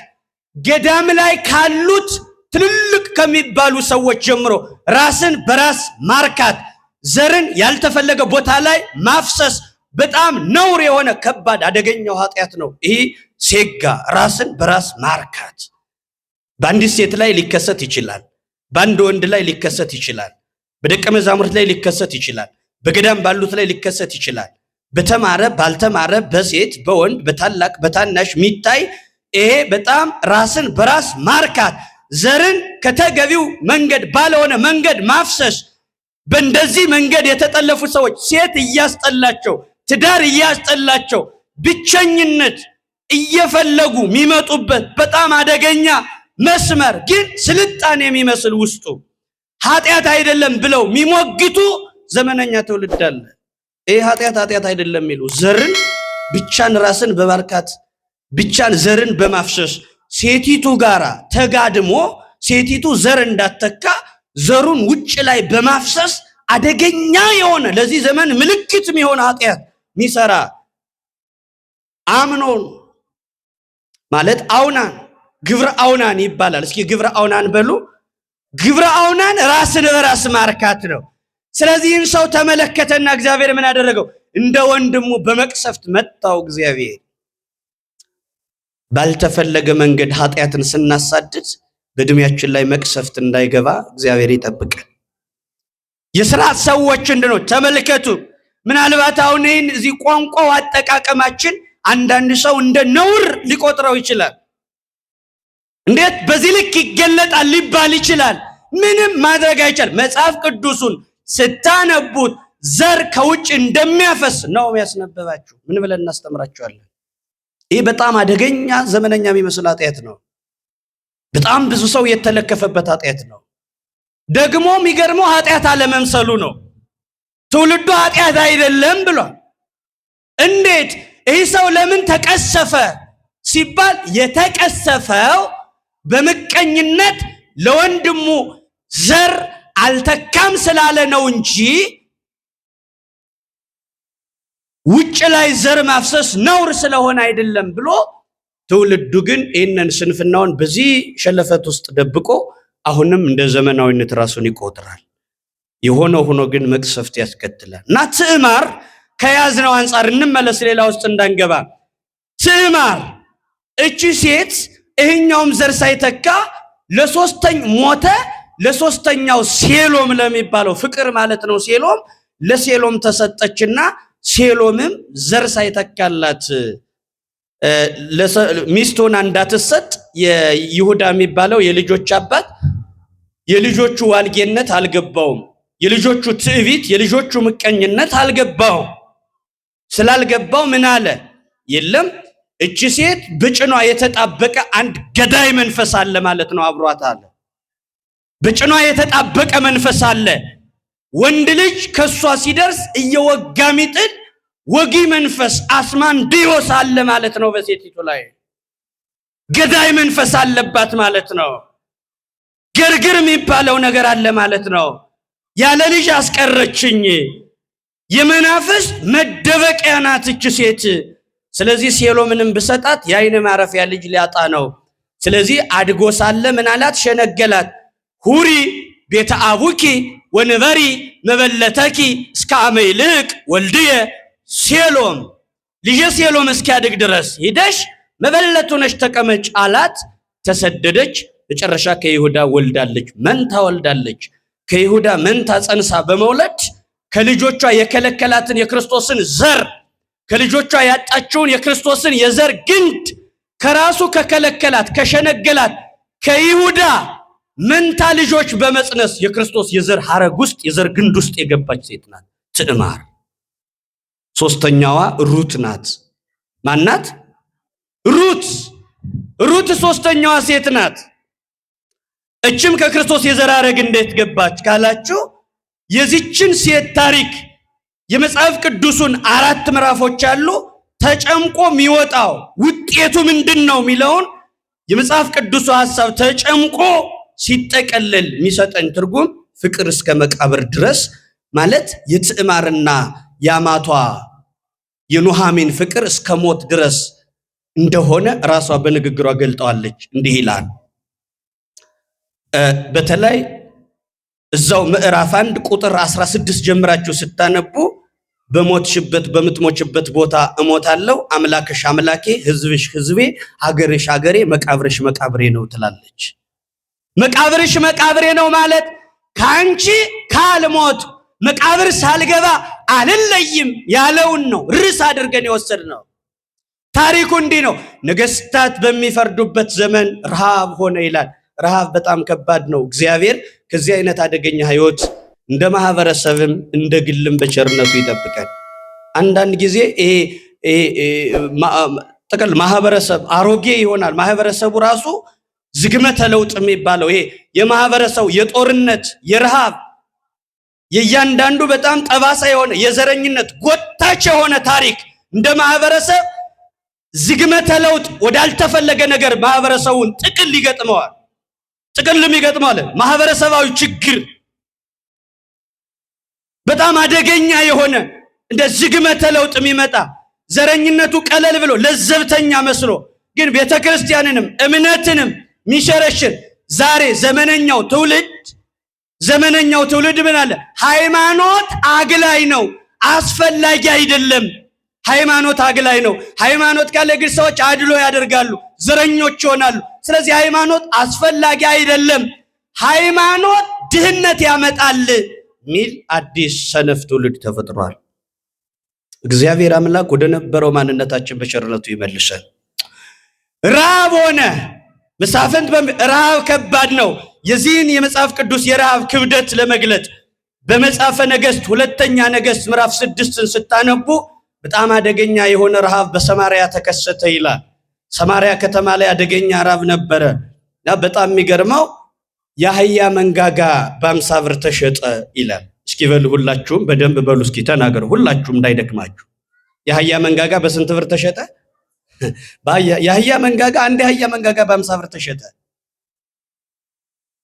ገዳም ላይ ካሉት ትልልቅ ከሚባሉ ሰዎች ጀምሮ ራስን በራስ ማርካት፣ ዘርን ያልተፈለገ ቦታ ላይ ማፍሰስ በጣም ነውር የሆነ ከባድ አደገኛው ኃጢአት ነው። ይሄ ሴጋ ራስን በራስ ማርካት በአንዲት ሴት ላይ ሊከሰት ይችላል። በአንድ ወንድ ላይ ሊከሰት ይችላል። በደቀ መዛሙርት ላይ ሊከሰት ይችላል። በገዳም ባሉት ላይ ሊከሰት ይችላል። በተማረ ባልተማረ፣ በሴት በወንድ፣ በታላቅ በታናሽ ሚታይ ይሄ በጣም ራስን በራስ ማርካት፣ ዘርን ከተገቢው መንገድ ባለሆነ መንገድ ማፍሰስ። በእንደዚህ መንገድ የተጠለፉ ሰዎች ሴት እያስጠላቸው፣ ትዳር እያስጠላቸው፣ ብቸኝነት እየፈለጉ የሚመጡበት በጣም አደገኛ መስመር ግን ስልጣኔ የሚመስል ውስጡ ኃጢአት አይደለም ብለው የሚሞግቱ ዘመነኛ ትውልድ አለ። ይሄ ኃጢአት አይደለም የሚሉ ዘርን ብቻን ራስን በማርካት ብቻን ዘርን በማፍሰስ ሴቲቱ ጋራ ተጋድሞ ሴቲቱ ዘር እንዳተካ ዘሩን ውጭ ላይ በማፍሰስ አደገኛ የሆነ ለዚህ ዘመን ምልክት የሚሆን ኃጢአት ሚሰራ አምኖን ማለት አውናን ግብረ አውናን ይባላል። እስኪ ግብረ አውናን በሉ። ግብረ አውናን ራስን በራስ ማርካት ነው። ስለዚህን ሰው ተመለከተና እግዚአብሔር ምን አደረገው? እንደ ወንድሙ በመቅሰፍት መታው። እግዚአብሔር ባልተፈለገ መንገድ ኃጢአትን ስናሳድድ በእድሜያችን ላይ መቅሰፍት እንዳይገባ እግዚአብሔር ይጠብቀን። የሥርዓት ሰዎች እንደነው ተመልከቱ። ምናልባት አሁን ይህን እዚህ ቋንቋው አጠቃቀማችን አንዳንድ ሰው እንደ ነውር ሊቆጥረው ይችላል። እንዴት በዚህ ልክ ይገለጣል ሊባል ይችላል። ምንም ማድረግ አይቻል። መጽሐፍ ቅዱሱን ስታነቡት ዘር ከውጭ እንደሚያፈስ ነው የሚያስነበባችሁ። ምን ብለን እናስተምራችኋለን? ይህ በጣም አደገኛ ዘመነኛ የሚመስል ኃጢአት ነው። በጣም ብዙ ሰው የተለከፈበት ኃጢአት ነው። ደግሞ የሚገርመው ኃጢአት አለመምሰሉ ነው። ትውልዱ ኃጢአት አይደለም ብሏል። እንዴት ይህ ሰው ለምን ተቀሰፈ ሲባል የተቀሰፈው በምቀኝነት ለወንድሙ ዘር አልተካም ስላለ ነው እንጂ ውጭ ላይ ዘር ማፍሰስ ነውር ስለሆነ አይደለም ብሎ ትውልዱ ግን ይህንን ስንፍናውን በዚህ ሸለፈት ውስጥ ደብቆ አሁንም እንደ ዘመናዊነት ራሱን ይቆጥራል። የሆነ ሆኖ ግን መቅሰፍት ያስከትላል። እና ትዕማር ከያዝነው አንጻር እንመለስ፣ ሌላ ውስጥ እንዳንገባ። ትዕማር እቺ ሴት ይሄኛውም ዘር ሳይተካ ለሶስተኛ ሞተ። ለሶስተኛው ሴሎም ለሚባለው ፍቅር ማለት ነው ሴሎም ለሴሎም ተሰጠችና ሴሎምም ዘር ሳይተካላት ሚስቱን እንዳትሰጥ የይሁዳ የሚባለው የልጆች አባት የልጆቹ ዋልጌነት አልገባውም። የልጆቹ ትዕቢት፣ የልጆቹ ምቀኝነት አልገባውም። ስላልገባው ምን አለ? የለም እቺ ሴት በጭኗ የተጣበቀ አንድ ገዳይ መንፈስ አለ ማለት ነው አብሯት አለ። በጭኗ የተጣበቀ መንፈስ አለ። ወንድ ልጅ ከሷ ሲደርስ እየወጋ ሚጥል ወጊ መንፈስ አስማንዲዮስ አለ ማለት ነው። በሴቲቱ ላይ ገዳይ መንፈስ አለባት ማለት ነው። ግርግር የሚባለው ነገር አለ ማለት ነው። ያለ ልጅ አስቀረችኝ። የመናፍስት መደበቂያ ናት እቺ ሴት። ስለዚህ ሴሎምንም ብሰጣት የዓይን ማረፊያ ልጅ ሊያጣ ነው። ስለዚህ አድጎ ሳለ ምን አላት? ሸነገላት። ሁሪ ቤተ አቡኪ ወንበሪ መበለተኪ እስከ አመይልቅ ወልድየ ሴሎም፣ ልጄ ሴሎም እስኪያድግ ድረስ ሂደሽ መበለቱ ነሽ ተቀመጭ አላት። ተሰደደች። መጨረሻ ከይሁዳ ወልዳለች፣ መንታ ወልዳለች። ከይሁዳ መንታ ጸንሳ በመውለድ ከልጆቿ የከለከላትን የክርስቶስን ዘር ከልጆቿ ያጣችውን የክርስቶስን የዘር ግንድ ከራሱ ከከለከላት ከሸነገላት ከይሁዳ መንታ ልጆች በመጽነስ የክርስቶስ የዘር ሐረግ ውስጥ የዘር ግንድ ውስጥ የገባች ሴት ናት ትዕማር። ሶስተኛዋ ሩት ናት። ማናት? ሩት ሶስተኛዋ ሴት ናት። እችም ከክርስቶስ የዘር ሐረግ እንዴት ገባች ካላችሁ የዚችን ሴት ታሪክ የመጽሐፍ ቅዱሱን 4 ምዕራፎች አሉ። ተጨምቆ የሚወጣው ውጤቱ ምንድነው የሚለውን የመጽሐፍ ቅዱሱ ሐሳብ ተጨምቆ ሲጠቀለል የሚሰጠን ትርጉም ፍቅር እስከ መቃብር ድረስ ማለት የትዕማርና ያማቷ የኑሃሚን ፍቅር እስከ ሞት ድረስ እንደሆነ ራሷ በንግግሯ ገልጠዋለች። እንዲህ ይላል። በተለይ እዛው ምዕራፍ 1 ቁጥር 16 ጀምራችሁ ስታነቡ በሞትሽበት በምትሞችበት ቦታ እሞታለሁ፣ አምላክሽ አምላኬ፣ ሕዝብሽ ሕዝቤ፣ ሀገርሽ ሀገሬ፣ መቃብርሽ መቃብሬ ነው ትላለች። መቃብርሽ መቃብሬ ነው ማለት ካንቺ ካልሞት መቃብር ሳልገባ አልለይም ያለውን ነው ርዕስ አድርገን የወሰድነው። ታሪኩ እንዲህ ነው። ነገስታት በሚፈርዱበት ዘመን ረሃብ ሆነ ይላል። ረሃብ በጣም ከባድ ነው። እግዚአብሔር ከዚህ አይነት አደገኛ ህይወት እንደ ማህበረሰብም እንደ ግልም በቸርነቱ ይጠብቀን። አንዳንድ ጊዜ ጥቅል ማህበረሰብ አሮጌ ይሆናል። ማህበረሰቡ ራሱ ዝግመተ ለውጥ የሚባለው ይሄ የማህበረሰቡ የጦርነት የረሃብ የእያንዳንዱ በጣም ጠባሳ የሆነ የዘረኝነት ጎታች የሆነ ታሪክ እንደ ማህበረሰብ ዝግመተ ለውጥ ወዳልተፈለገ ነገር ማህበረሰቡን ጥቅል ይገጥመዋል። ጥቅልም ይገጥመዋል። ማህበረሰባዊ ችግር በጣም አደገኛ የሆነ እንደ ዝግመተ ለውጥ የሚመጣ ዘረኝነቱ ቀለል ብሎ ለዘብተኛ መስሎ ግን ቤተክርስቲያንንም እምነትንም ሚሸረሽር ዛሬ ዘመነኛው ትውልድ ምን አለ? ሃይማኖት አግላይ ነው፣ አስፈላጊ አይደለም። ሃይማኖት አግላይ ነው። ሃይማኖት ካለ ግን ሰዎች አድሎ ያደርጋሉ፣ ዘረኞች ይሆናሉ። ስለዚህ ሃይማኖት አስፈላጊ አይደለም፣ ሃይማኖት ድህነት ያመጣል ሚል አዲስ ሰነፍ ትውልድ ተፈጥሯል። እግዚአብሔር አምላክ ወደ ነበረው ማንነታችን በቸርነቱ ይመልሰን። ረሃብ ሆነ። መሳፍንት ረሃብ ከባድ ነው። የዚህን የመጽሐፍ ቅዱስ የረሃብ ክብደት ለመግለጥ በመጽሐፈ ነገሥት 2ኛ ነገሥት ምዕራፍ 6ን ስታነቡ በጣም አደገኛ የሆነ ረሃብ በሰማርያ ተከሰተ ይላል። ሰማርያ ከተማ ላይ አደገኛ ረሃብ ነበረ። በጣም የሚገርመው የአህያ መንጋጋ በ50 ብር ተሸጠ ይላል። እስኪ በሉ ሁላችሁም በደንብ በሉ፣ እስኪ ተናገሩ ሁላችሁም እንዳይደክማችሁ። የአህያ መንጋጋ በስንት ብር ተሸጠ? የአህያ መንጋጋ አንድ የአህያ መንጋጋ በ50 ብር ተሸጠ።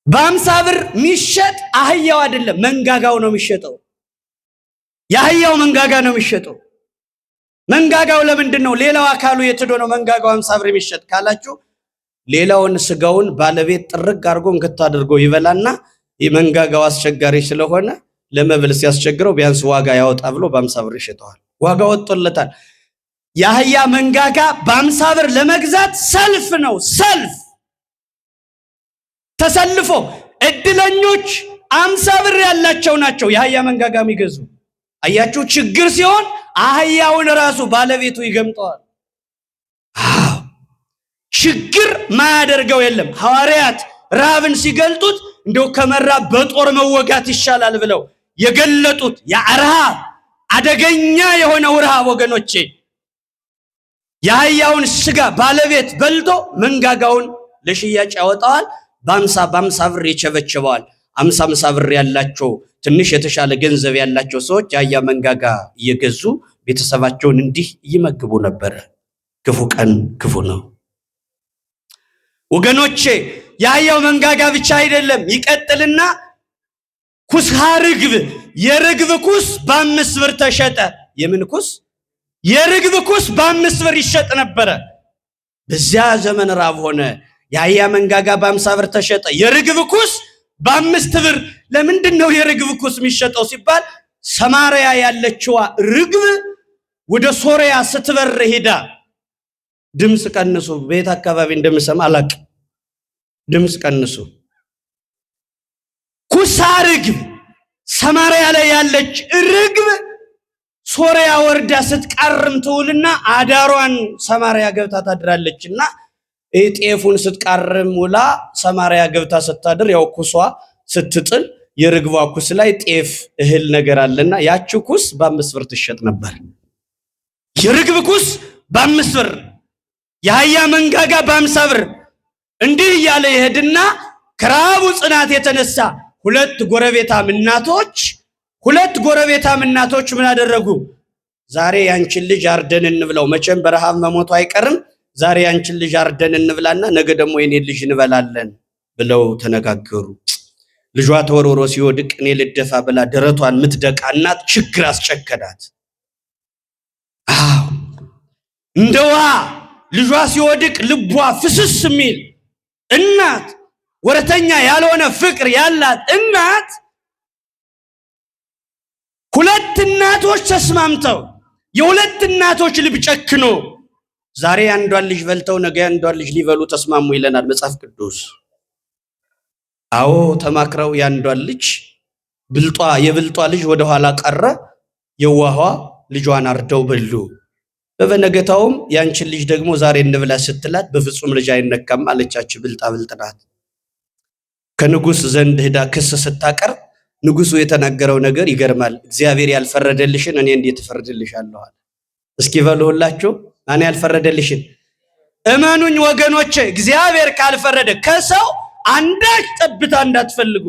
በ50 ብር የሚሸጥ አህያው አይደለም መንጋጋው ነው የሚሸጠው። የአህያው መንጋጋ ነው የሚሸጠው። መንጋጋው ለምንድን ነው? ሌላው አካሉ የትዶ ነው መንጋጋው 50 ብር የሚሸጥ ካላችሁ ሌላውን ስጋውን ባለቤት ጥርግ አድርጎ እንክት አድርጎ ይበላና የመንጋጋው አስቸጋሪ ስለሆነ ለመብል ሲያስቸግረው ቢያንስ ዋጋ ያወጣ ብሎ በ50 ብር ይሸጠዋል። ዋጋ ወጥቶለታል። የአህያ መንጋጋ በ50 ብር ለመግዛት ሰልፍ ነው። ሰልፍ ተሰልፎ እድለኞች 50 ብር ያላቸው ናቸው የአህያ መንጋጋ የሚገዙ። አያችሁ፣ ችግር ሲሆን አህያውን ራሱ ባለቤቱ ይገምጠዋል። ችግር ማያደርገው የለም። ሐዋርያት ረሃብን ሲገልጡት እንደው ከመራብ በጦር መወጋት ይሻላል ብለው የገለጡት የረሃብ አደገኛ የሆነው ረሃብ ወገኖቼ የአህያውን ስጋ ባለቤት በልቶ መንጋጋውን ለሽያጭ ያወጣዋል። በ50 ብር ይቸበቸበዋል። 50 ብር ያላቸው ትንሽ የተሻለ ገንዘብ ያላቸው ሰዎች የአህያ መንጋጋ እየገዙ ቤተሰባቸውን እንዲህ ይመግቡ ነበር። ክፉ ቀን ክፉ ነው ወገኖቼ። የአህያው መንጋጋ ብቻ አይደለም፣ ይቀጥልና ኩስሃ ርግብ፣ የርግብ ኩስ በ5 ብር ተሸጠ። የምን ኩስ? የርግብ ኩስ በ5 ብር ይሸጥ ነበረ። በዚያ ዘመን ራብ ሆነ። የአህያ መንጋጋ በ50 ብር ተሸጠ። የርግብ ኩስ በ5 ብር። ለምንድን ነው የርግብ ኩስ የሚሸጠው ሲባል ሰማርያ ያለችዋ ርግብ ወደ ሶሪያ ስትበር ሄዳ ድምጽ ቀንሱ። ቤት አካባቢ እንደምሰማ አላቅ። ድምጽ ቀንሱ። ኩሳ ርግብ ሰማርያ ላይ ያለች ርግብ ሶሪያ ወርዳ ስትቃርም ትውልና አዳሯን ሰማርያ ገብታ ታድራለችና ጤፉን ስትቃርም ውላ ሰማርያ ገብታ ስታድር ያው ኩሷ ስትጥል የርግቧ ኩስ ላይ ጤፍ እህል ነገር አለና ያቺ ኩስ በ5 ብር ትሸጥ ነበር። የርግብ ኩስ በ5 ብር፣ የአህያ መንጋጋ በ50 ብር። እንዲህ እያለ ይሄድና ከረሃቡ ጽናት የተነሳ ሁለት ጎረቤታም እናቶች ምን አደረጉ? ዛሬ ያንቺን ልጅ አርደን እንብላው፣ መቼም በረሃብ መሞቱ አይቀርም። ዛሬ ያንቺን ልጅ አርደን እንብላና ነገ ደግሞ የኔን ልጅ እንበላለን ብለው ተነጋገሩ። ልጇ ተወርውሮ ሲወድቅ እኔ ልደፋ ብላ ደረቷን ምትደቃ እናት ችግር አስጨከዳት። እንደዋ ልጇ ሲወድቅ ልቧ ፍስስ የሚል እናት፣ ወረተኛ ያልሆነ ፍቅር ያላት እናት፣ ሁለት እናቶች ተስማምተው የሁለት እናቶች ልብ ጨክኖ ዛሬ አንዷን ልጅ በልተው ነገ አንዷን ልጅ ሊበሉ ተስማሙ ይለናል መጽሐፍ ቅዱስ። አዎ ተማክረው ያንዷን ልጅ የብልጧ ልጅ ወደ ኋላ ቀረ፣ የዋሃ ልጇን አርደው በሉ። በበነገታውም ያንቺን ልጅ ደግሞ ዛሬ እንብላ ስትላት በፍጹም ልጅ አይነካም አለቻች። ብልጣ ናት። ከንጉስ ዘንድ ሄዳ ክስ ስታቀርብ ንጉሱ የተናገረው ነገር ይገርማል። እግዚአብሔር ያልፈረደልሽን እኔ እንዴት እፈርድልሻለሁ አለ። እስኪ በሉላችሁ ማን ያልፈረደልሽን? እመኑኝ ወገኖቼ፣ እግዚአብሔር ካልፈረደ ከሰው አንዳች ጠብታ እንዳትፈልጉ።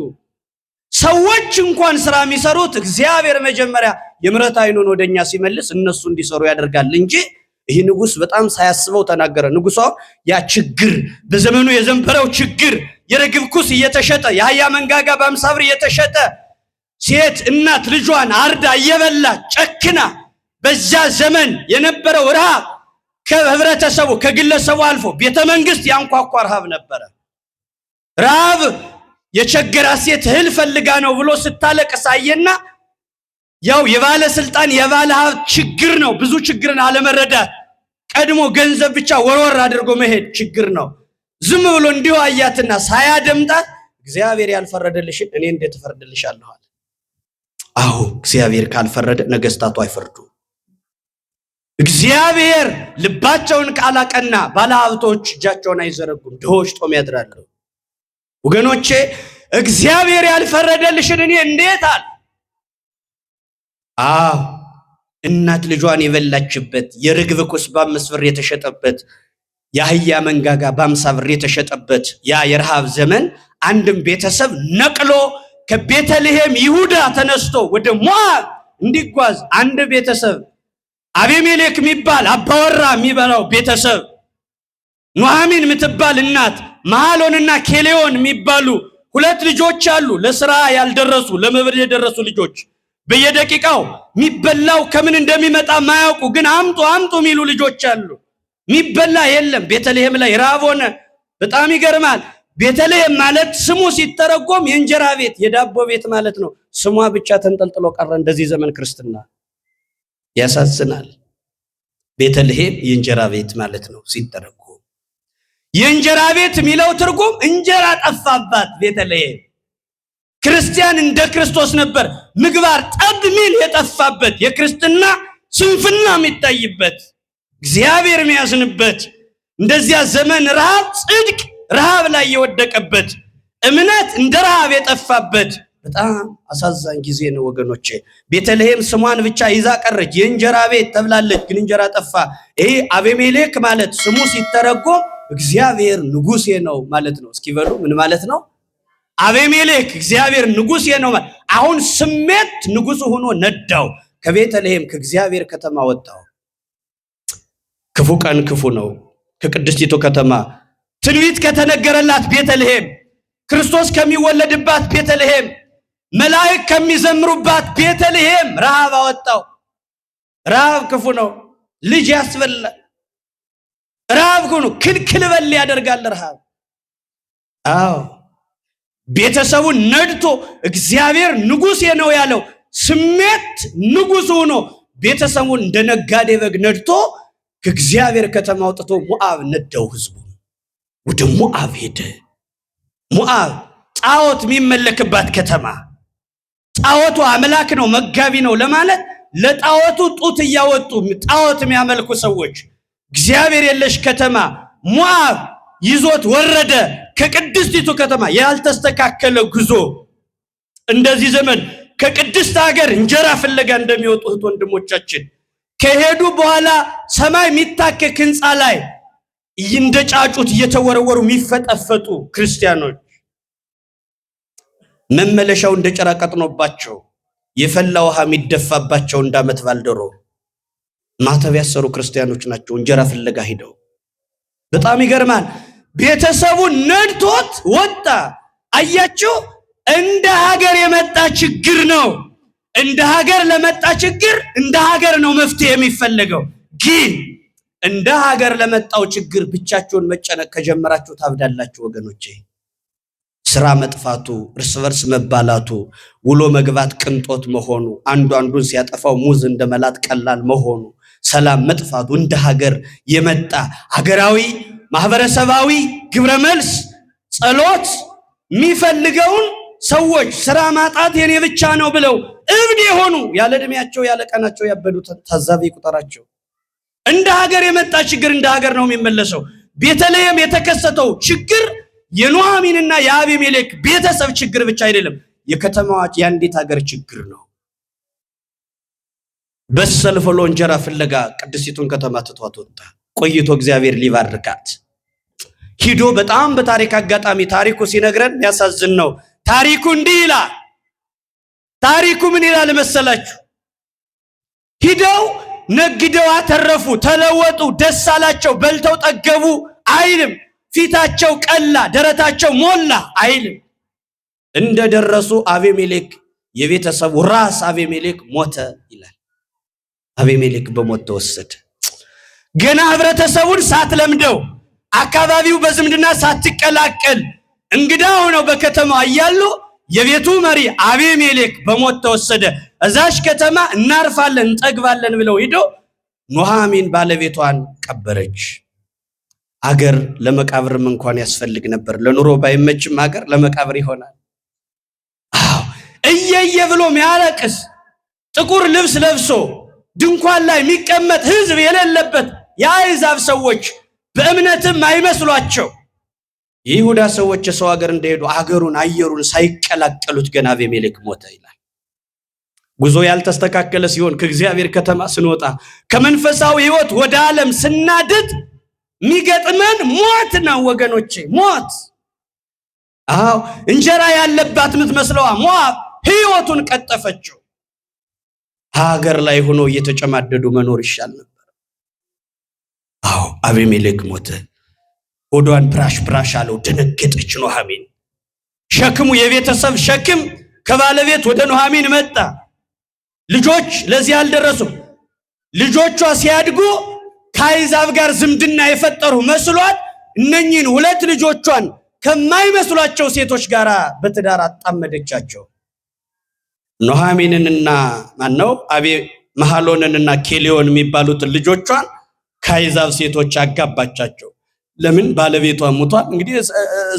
ሰዎች እንኳን ስራ የሚሰሩት እግዚአብሔር መጀመሪያ የምሕረት ዓይኑን ወደኛ ሲመልስ እነሱ እንዲሰሩ ያደርጋል እንጂ ይህ ንጉስ በጣም ሳያስበው ተናገረ። ንጉሷ ያ ችግር በዘመኑ የዘንበረው ችግር የርግብ ኩስ እየተሸጠ የአህያ መንጋጋ በ50 ብር እየተሸጠ ሴት እናት ልጇን አርዳ እየበላ ጨክና በዛ ዘመን የነበረው ረሃብ ከህብረተሰቡ ከግለሰቡ አልፎ ቤተ መንግስት ያንኳኳ ረሃብ ነበረ። ረሃብ የቸገራት ሴት እህል ፈልጋ ነው ብሎ ስታለቅስ አየና ያው የባለ ስልጣን የባለ ሀብት ችግር ነው። ብዙ ችግርን አለመረዳት፣ ቀድሞ ገንዘብ ብቻ ወርወር አድርጎ መሄድ ችግር ነው። ዝም ብሎ እንዲሁ አያትና ሳያደምጣት እግዚአብሔር ያልፈረደልሽን እኔ እንዴት እፈርድልሻለሁ አለ። አዎ እግዚአብሔር ካልፈረደ ነገስታቱ አይፈርዱ። እግዚአብሔር ልባቸውን ካላቀና ባለሀብቶች እጃቸውን አይዘረጉም፣ ድሆች ጦም ያድራሉ። ወገኖቼ እግዚአብሔር ያልፈረደልሽን እኔ እንዴት አለ። አዎ እናት ልጇን የበላችበት የርግብ ኩስ በ5 ብር የተሸጠበት የአህያ መንጋጋ በ50 ብር የተሸጠበት ያ የረሃብ ዘመን አንድም ቤተሰብ ነቅሎ ከቤተልሔም ይሁዳ ተነስቶ ወደ ሞዓብ እንዲጓዝ አንድ ቤተሰብ አቤሜሌክ የሚባል አባወራ የሚበላው ቤተሰብ፣ ኑኃሚን የምትባል እናት፣ መሐሎንና ኬሌዮን የሚባሉ 2 ልጆች አሉ። ለስራ ያልደረሱ ለመብል የደረሱ ልጆች በየደቂቃው የሚበላው ከምን እንደሚመጣ ማያውቁ ግን አምጡ የሚሉ ልጆች አሉ። የሚበላ የለም። ቤተልሔም ላይ ረሃብ ሆነ። በጣም ይገርማል። ቤተልሔም ማለት ስሙ ሲተረጎም የእንጀራ ቤት የዳቦ ቤት ማለት ነው። ስሟ ብቻ ተንጠልጥሎ ቀረ። እንደዚህ ዘመን ክርስትና ያሳዝናል። ቤተልሔም የእንጀራ ቤት ማለት ነው ሲተረጎም። የእንጀራ ቤት የሚለው ትርጉም እንጀራ ጠፋባት ቤተልሔም። ክርስቲያን እንደ ክርስቶስ ነበር ምግባር ጠብ ሚል የጠፋበት የክርስትና ስንፍና የሚታይበት እግዚአብሔር የሚያዝንበት እንደዚያ ዘመን ረሃብ ጽድቅ ረሃብ ላይ የወደቀበት እምነት እንደ ረሃብ የጠፋበት በጣም አሳዛኝ ጊዜ ነው ወገኖቼ። ቤተልሔም ስሟን ብቻ ይዛ ቀረች። የእንጀራ ቤት ተብላለች፣ ግን እንጀራ ጠፋ። ይሄ አቤሜሌክ ማለት ስሙ ሲተረጎም እግዚአብሔር ንጉሴ ነው ማለት ነው። እስኪ በሉ ምን ማለት ነው? አቤሜሌክ እግዚአብሔር ንጉሴ ነው ማለት። አሁን ስሜት ንጉሱ ሆኖ ነዳው። ከቤተልሔም ከእግዚአብሔር ከተማ ወጣው። ክፉ ቀን ክፉ ነው። ከቅድስቲቱ ከተማ ትንቢት ከተነገረላት ቤተልሔም፣ ክርስቶስ ከሚወለድባት ቤተልሔም፣ መላእክት ከሚዘምሩባት ቤተልሔም ረሃብ አወጣው። ረሃብ ክፉ ነው። ልጅ ያስበላል። ረሃብ ክፉ ነው። ክልክል በል ያደርጋል ረሃብ። አዎ ቤተሰቡን ነድቶ እግዚአብሔር ንጉሴ ነው ያለው ስሜት ንጉሱ ሆኖ ቤተሰቡን እንደ ነጋዴ በግ ነድቶ ከእግዚአብሔር ከተማ አውጥቶ ሞዓብ ነዳው። ህዝቡ ወደ ሞዓብ ሄደ። ሞዓብ ጣዖት የሚመለክባት ከተማ፣ ጣዖቱ አምላክ ነው መጋቢ ነው ለማለት ለጣዖቱ ጡት እያወጡ ጣዖት የሚያመልኩ ሰዎች፣ እግዚአብሔር የለሽ ከተማ ሞዓብ ይዞት ወረደ ከቅድስቲቱ ከተማ። ያልተስተካከለ ጉዞ እንደዚህ ዘመን ከቅድስት ሀገር እንጀራ ፍለጋ እንደሚወጡት ወንድሞቻችን ከሄዱ በኋላ ሰማይ የሚታከክ ህንፃ ላይ እንደጫጩት እየተወረወሩ የሚፈጠፈጡ ክርስቲያኖች መመለሻው እንደጨራ ቀጥኖባቸው የፈላ ውሃ የሚደፋባቸው እንዳመት ባልደሮ ማተብ ያሰሩ ክርስቲያኖች ናቸው። እንጀራ ፍለጋ ሄደው በጣም ይገርማል። ቤተሰቡ ነድቶት ወጣ። አያችሁ፣ እንደ ሀገር የመጣ ችግር ነው። እንደ ሀገር ለመጣ ችግር እንደ ሀገር ነው መፍትሄ የሚፈለገው። ግን እንደ ሀገር ለመጣው ችግር ብቻችሁን መጨነቅ ከጀመራችሁ ታብዳላችሁ ወገኖቼ። ስራ መጥፋቱ፣ እርስ በርስ መባላቱ፣ ውሎ መግባት ቅንጦት መሆኑ፣ አንዱ አንዱን ሲያጠፋው ሙዝ እንደመላጥ ቀላል መሆኑ፣ ሰላም መጥፋቱ እንደ ሀገር የመጣ ሀገራዊ ማህበረሰባዊ ግብረ መልስ ጸሎት የሚፈልገውን ሰዎች ስራ ማጣት የኔ ብቻ ነው ብለው እብድ የሆኑ ያለ እድሜያቸው ያለ ቀናቸው ያበዱት ታዛቢ ቁጥራቸው። እንደ ሀገር የመጣ ችግር እንደ ሀገር ነው የሚመለሰው። ቤተልሔም የተከሰተው ችግር የኑኃሚንና የአቤሜሌክ ቤተሰብ ችግር ብቻ አይደለም፣ የከተማዋ የአንዲት ሀገር ችግር ነው። በሰልፍ ብሎ እንጀራ ፍለጋ ቅድስቲቱን ከተማ ትቷት ወጣ። ቆይቶ እግዚአብሔር ሊባርካት ሂዶ በጣም በታሪክ አጋጣሚ ታሪኩ ሲነግረን ያሳዝን ነው። ታሪኩ እንዲህ ይላል። ታሪኩ ምን ይላል መሰላችሁ? ሂደው ነግደው አተረፉ፣ ተለወጡ፣ ደስ አላቸው፣ በልተው ጠገቡ አይልም። ፊታቸው ቀላ፣ ደረታቸው ሞላ አይልም። እንደደረሱ አቤሜሌክ የቤተሰቡ ራስ አቤሜሌክ ሞተ ይላል። አቤሜሌክ በሞት ተወሰደ። ገና ህብረተሰቡን ሳትለምደው አካባቢው በዝምድና ሳትቀላቀል እንግዳ ሆነው በከተማው እያሉ የቤቱ መሪ አቤሜሌክ በሞት ተወሰደ። እዛሽ ከተማ እናርፋለን እንጠግባለን ብለው ሄደው ኑኃሚን ባለቤቷን ቀበረች። አገር ለመቃብርም እንኳን ያስፈልግ ነበር። ለኑሮ ባይመችም አገር ለመቃብር ይሆናል። አዎ እየየ ብሎ የሚያለቅስ ጥቁር ልብስ ለብሶ ድንኳን ላይ የሚቀመጥ ህዝብ የሌለበት የአሕዛብ ሰዎች በእምነትም አይመስሏቸው የይሁዳ ሰዎች የሰው ሀገር እንደሄዱ አገሩን አየሩን ሳይቀላቀሉት ገና አቤሜሌክ ሞተ ይላል። ጉዞ ያልተስተካከለ ሲሆን ከእግዚአብሔር ከተማ ስንወጣ ከመንፈሳዊ ህይወት ወደ ዓለም ስናድድ የሚገጥመን ሞት ነው ወገኖቼ፣ ሞት። አዎ እንጀራ ያለባት የምትመስለዋ ሞዓብ ህይወቱን ቀጠፈችው። ሀገር ላይ ሆኖ እየተጨማደዱ መኖር ይሻል ነበር። አዎ አቤሜሌክ ሞተ። ሆዷን ብራሽ ብራሽ አለው። ደነገጠች ኑኃሚን። ሸክሙ የቤተሰብ ሸክም ከባለቤት ወደ ኑኃሚን መጣ። ልጆች ለዚህ አልደረሱም። ልጆቿ ሲያድጉ ከአሕዛብ ጋር ዝምድና የፈጠሩ መስሏት እነኚህን ሁለት ልጆቿን ከማይመስሏቸው ሴቶች ጋር በትዳር አጣመደቻቸው። ኑኃሚንንና ማነው መሐሎንንና ኬሊዮን የሚባሉትን ልጆቿን ከአሕዛብ ሴቶች አጋባቻቸው። ለምን? ባለቤቷ ሞቷል። እንግዲህ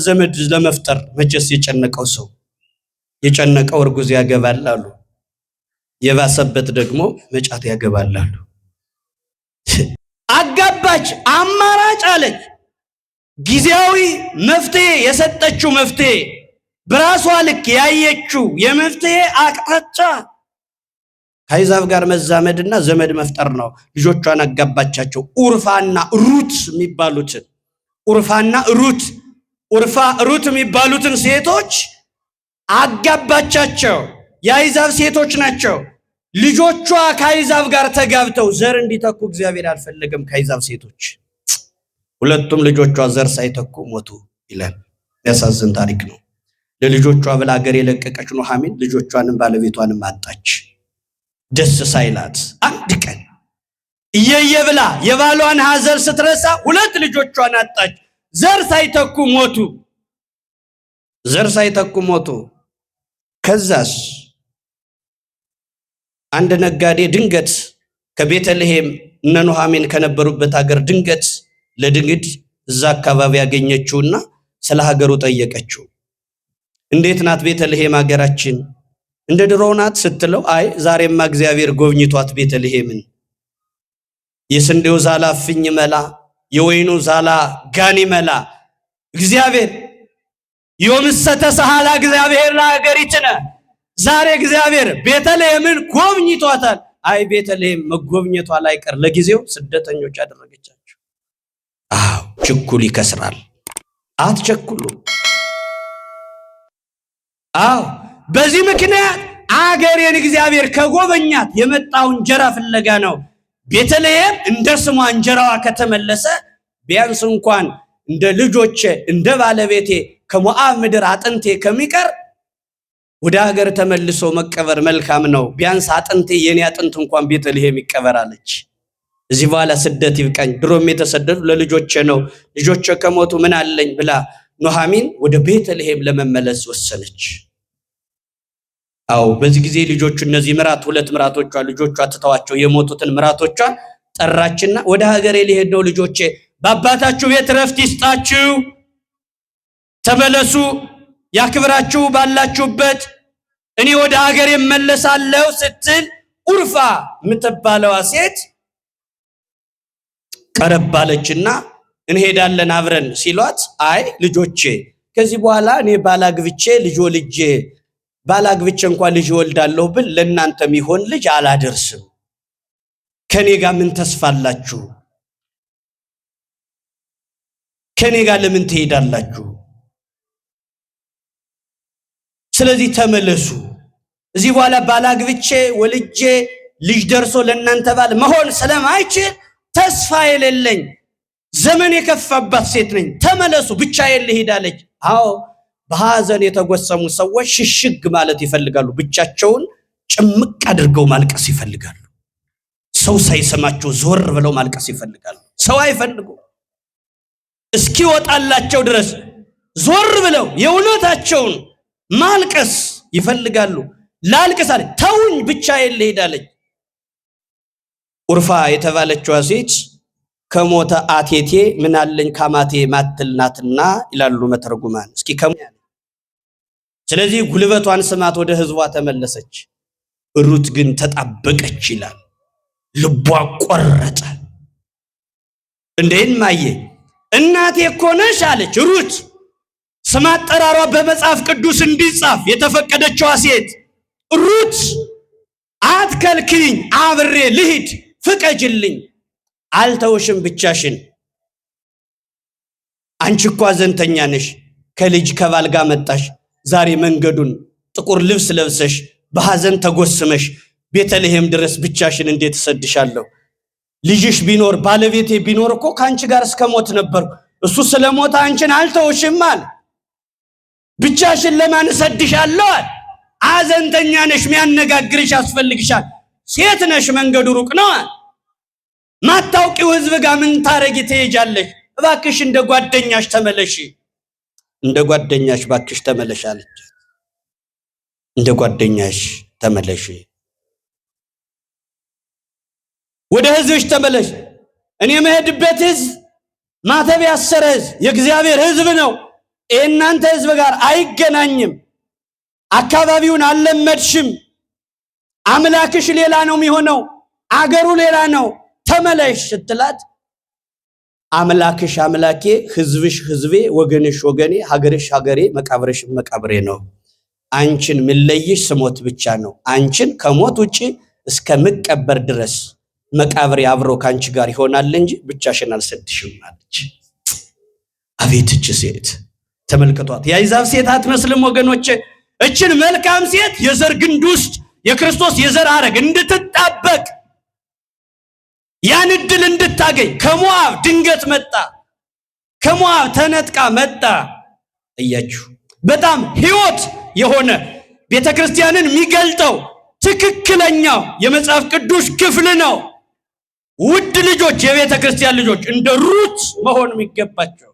ዘመድ ለመፍጠር መቼስ የጨነቀው ሰው የጨነቀው እርጉዝ ያገባል አሉ። የባሰበት ደግሞ መጫት ያገባል አሉ። አጋባች፣ አማራጭ አለች። ጊዜያዊ መፍትሄ የሰጠችው መፍትሄ በራሷ ልክ ያየችው የመፍትሄ አቅጣጫ ከአሕዛብ ጋር መዛመድና ዘመድ መፍጠር ነው። ልጆቿን አጋባቻቸው። ኡርፋና ሩት የሚባሉትን ሩት የሚባሉትን ሴቶች አጋባቻቸው። የአሕዛብ ሴቶች ናቸው። ልጆቿ ከአሕዛብ ጋር ተጋብተው ዘር እንዲተኩ እግዚአብሔር አልፈለገም። ከአሕዛብ ሴቶች ሁለቱም ልጆቿ ዘር ሳይተኩ ሞቱ ይላል። ያሳዝን ታሪክ ነው። ለልጆቿ ብላ ሀገር የለቀቀች ኑኃሚን ልጆቿንም ባለቤቷንም አጣች። ደስ ሳይላት አንድ ቀን እየየ ብላ የባሏን ሐዘን ስትረሳ ሁለት ልጆቿን አጣች። ዘር ሳይተኩ ሞቱ። ከዛስ አንድ ነጋዴ ድንገት ከቤተልሔም እነ ኑኃሚን ከነበሩበት ሀገር ድንገት ለድንግድ እዛ አካባቢ ያገኘችውና ስለ ሀገሩ ጠየቀችው። እንዴት ናት ቤተልሔም ሀገራችን? እንደ ድሮው ናት ስትለው፣ አይ ዛሬማ እግዚአብሔር ጎብኝቷት ቤተልሔምን የስንዴው ዛላ ፍኝ መላ፣ የወይኑ ዛላ ጋኒ መላ፣ እግዚአብሔር ዮምሰተ ሰሃላ እግዚአብሔር ለሀገሪትነ ዛሬ እግዚአብሔር ቤተልሔምን ጎብኝቷታል። አይ ቤተልሔም መጎብኘቷ ላይቀር ለጊዜው ስደተኞች ያደረገቻቸው። አዎ ችኩል ይከስራል። አትቸኩሉ። አዎ በዚህ ምክንያት አገሬን እግዚአብሔር ከጎበኛት የመጣው እንጀራ ፍለጋ ነው። ቤተልሔም እንደ ስሟ እንጀራዋ ከተመለሰ ቢያንስ እንኳን እንደ ልጆቼ እንደ ባለቤቴ ከሞዓብ ምድር አጥንቴ ከሚቀር ወደ ሀገር ተመልሶ መቀበር መልካም ነው። ቢያንስ አጥንቴ የኔ አጥንት እንኳን ቤተልሔም ይቀበራለች። እዚህ በኋላ ስደት ይብቃኝ። ድሮም የተሰደዱ ለልጆቼ ነው፣ ልጆቼ ከሞቱ ምን አለኝ ብላ ኑኃሚን ወደ ቤተልሔም ለመመለስ ወሰነች። አው በዚህ ጊዜ ልጆቹ እነዚህ ሁለት ምራቶቿ ልጆቿ ትተዋቸው የሞቱትን ምራቶቿን ጠራችና ወደ ሀገሬ ሊሄድ ነው ልጆቼ፣ በአባታችሁ ቤት ረፍት ይስጣችሁ፣ ተመለሱ፣ ያክብራችሁ ባላችሁበት፣ እኔ ወደ ሀገሬ እመለሳለሁ ስትል ኡርፋ የምትባለዋ ሴት ቀረባለችና እንሄዳለን አብረን ሲሏት፣ አይ ልጆቼ ከዚህ በኋላ እኔ ባላግብቼ ልጅ ወልጄ ባላግብቼ እንኳን ልጅ ወልዳለሁ ብል ለእናንተ የሚሆን ልጅ አላደርስም። ከኔ ጋር ምን ተስፋላችሁ? ከኔ ጋር ለምን ትሄዳላችሁ? ስለዚህ ተመለሱ። እዚህ በኋላ ባላግብቼ ወልጄ ልጅ ደርሶ ለእናንተ ባል መሆን ስለማይችል ተስፋ የሌለኝ ዘመን የከፋባት ሴት ነኝ። ተመለሱ፣ ብቻዬን ልሂድ አለች። አዎ በሐዘን የተጎሰሙ ሰዎች ሽሽግ ማለት ይፈልጋሉ። ብቻቸውን ጭምቅ አድርገው ማልቀስ ይፈልጋሉ። ሰው ሳይሰማቸው ዞር ብለው ማልቀስ ይፈልጋሉ። ሰው አይፈልጉ እስኪወጣላቸው ድረስ ዞር ብለው የእውነታቸውን ማልቀስ ይፈልጋሉ። ላልቅስ አለች። ተውኝ ብቻዬን ልሂድ አለች። ኡርፋ የተባለችዋ ሴት ከሞተ አቴቴ ምን አለኝ ካማቴ ማትልናትና ይላሉ መተርጉማን። እስኪ ስለዚህ ጉልበቷን ስማት ወደ ህዝቧ ተመለሰች። ሩት ግን ተጣበቀች ይላል። ልቧ ቆረጠ። እንዴን ማየ እናቴ እኮ ነሽ አለች ሩት። ስም አጠራሯ በመጽሐፍ ቅዱስ እንዲጻፍ የተፈቀደችዋ ሴት ሩት። አትከልክኝ፣ አብሬ ልሂድ፣ ፍቀጅልኝ፣ አልተውሽም ብቻሽን። አንቺ እኮ አዘንተኛ ነሽ፣ ከልጅ ከባል ጋር መጣሽ። ዛሬ መንገዱን ጥቁር ልብስ ለብሰሽ በሐዘን ተጎስመሽ ቤተልሔም ድረስ ብቻሽን እንዴት እሰድሻለሁ? ልጅሽ ቢኖር ባለቤቴ ቢኖር እኮ ካንቺ ጋር እስከሞት ነበር። እሱ ስለሞተ አንቺን አልተውሽም አለ። ብቻሽን ለማን እሰድሻለሁ? አዘንተኛ ነሽ፣ የሚያነጋግርሽ ያስፈልግሻል። ሴት ነሽ፣ መንገዱ ሩቅ ነው። ማታውቂው ህዝብ ጋር ምን ታረጊ ትሄጃለሽ? እባክሽ እንደ ጓደኛሽ ተመለሺ። እንደ ጓደኛሽ ባክሽ ተመለሽ አለች። እንደ ጓደኛሽ ተመለሺ፣ ወደ ህዝብሽ ተመለሽ። እኔ መሄድበት ህዝብ ማተብ ያሰረ ህዝብ የእግዚአብሔር ህዝብ ነው። እናንተ ህዝብ ጋር አይገናኝም። አካባቢውን አልለመድሽም። አምላክሽ ሌላ ነው የሚሆነው፣ አገሩ ሌላ ነው። ተመለሽ ስትላት አምላክሽ አምላኬ፣ ህዝብሽ ህዝቤ፣ ወገንሽ ወገኔ፣ ሀገርሽ ሀገሬ፣ መቃብርሽ መቃብሬ ነው። አንቺን ምለይሽ ስሞት ብቻ ነው። አንቺን ከሞት ውጪ እስከምቀበር ድረስ መቃብሬ አብሮ ካንቺ ጋር ይሆናል እንጂ ብቻሽን አልሰድሽም አለች። አቤት እቺ ሴት ተመልከቷት። የአይዛብ ሴት አትመስልም ወገኖቼ። እችን መልካም ሴት የዘር ግንድ ውስጥ የክርስቶስ የዘር ሐረግ እንድትጣበቅ ያን ዕድል እንድታገኝ ከሞዓብ ድንገት መጣ። ከሞዓብ ተነጥቃ መጣ። እያችሁ በጣም ሕይወት የሆነ ቤተክርስቲያንን የሚገልጠው ትክክለኛው የመጽሐፍ ቅዱስ ክፍል ነው። ውድ ልጆች፣ የቤተክርስቲያን ልጆች እንደ ሩት መሆን የሚገባቸው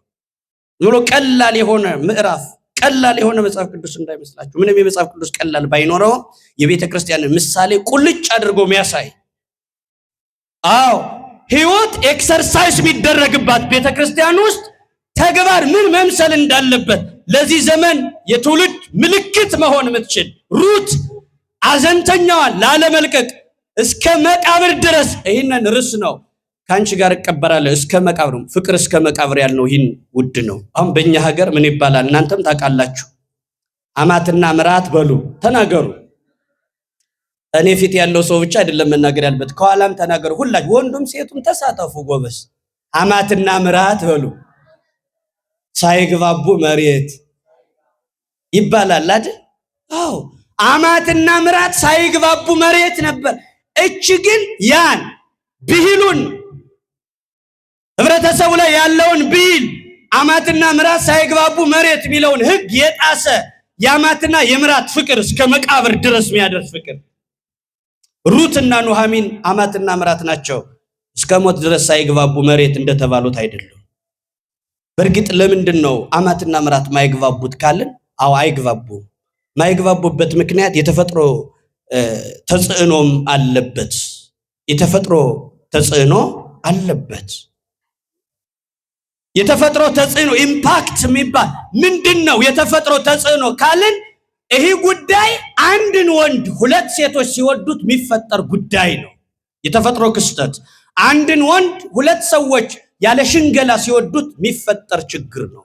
ኑሮ ቀላል የሆነ ምዕራፍ፣ ቀላል የሆነ መጽሐፍ ቅዱስ እንዳይመስላችሁ። ምንም የመጽሐፍ ቅዱስ ቀላል ባይኖረው የቤተክርስቲያንን ምሳሌ ቁልጭ አድርጎ የሚያሳይ አዎ ሕይወት ኤክሰርሳይዝ የሚደረግባት ቤተክርስቲያን ውስጥ ተግባር ምን መምሰል እንዳለበት ለዚህ ዘመን የትውልድ ምልክት መሆን የምትችል ሩት አዘንተኛዋን ላለመልቀቅ እስከ መቃብር ድረስ ይህንን ርስ ነው ካንቺ ጋር እቀበራለሁ እስከ መቃብር። ፍቅር እስከ መቃብር ያልነው ይህን ውድ ነው። አሁን በእኛ ሀገር ምን ይባላል? እናንተም ታውቃላችሁ። አማትና ምራት በሉ ተናገሩ። እኔ ፊት ያለው ሰው ብቻ አይደለም መናገር ያለበት፣ ከኋላም ተናገሩ። ሁላችሁ ወንዱም ሴቱም ተሳተፉ ጎበስ። አማትና ምራት በሉ ሳይግባቡ መሬት ይባላል አይደል? አዎ አማትና ምራት ሳይግባቡ መሬት ነበር። እቺ ግን ያን ብሂሉን ህብረተሰቡ ላይ ያለውን ብሂል አማትና ምራት ሳይግባቡ መሬት የሚለውን ህግ የጣሰ የአማትና የምራት ፍቅር እስከ መቃብር ድረስ የሚያደርስ ፍቅር። ሩትና ኑሃሚን አማትና ምራት ናቸው። እስከ ሞት ድረስ ሳይግባቡ መሬት እንደተባሉት አይደለም። በእርግጥ ለምንድን ነው አማትና ምራት ማይግባቡት ካልን? አዎ አይግባቡም። ማይግባቡበት ምክንያት የተፈጥሮ ተጽዕኖም አለበት። የተፈጥሮ ተጽዕኖ አለበት። የተፈጥሮ ተጽዕኖ ኢምፓክት የሚባል ምንድነው? የተፈጥሮ ተጽዕኖ ካልን ይሄ ጉዳይ አንድን ወንድ ሁለት ሴቶች ሲወዱት የሚፈጠር ጉዳይ ነው። የተፈጥሮ ክስተት አንድን ወንድ ሁለት ሰዎች ያለ ሽንገላ ሲወዱት የሚፈጠር ችግር ነው።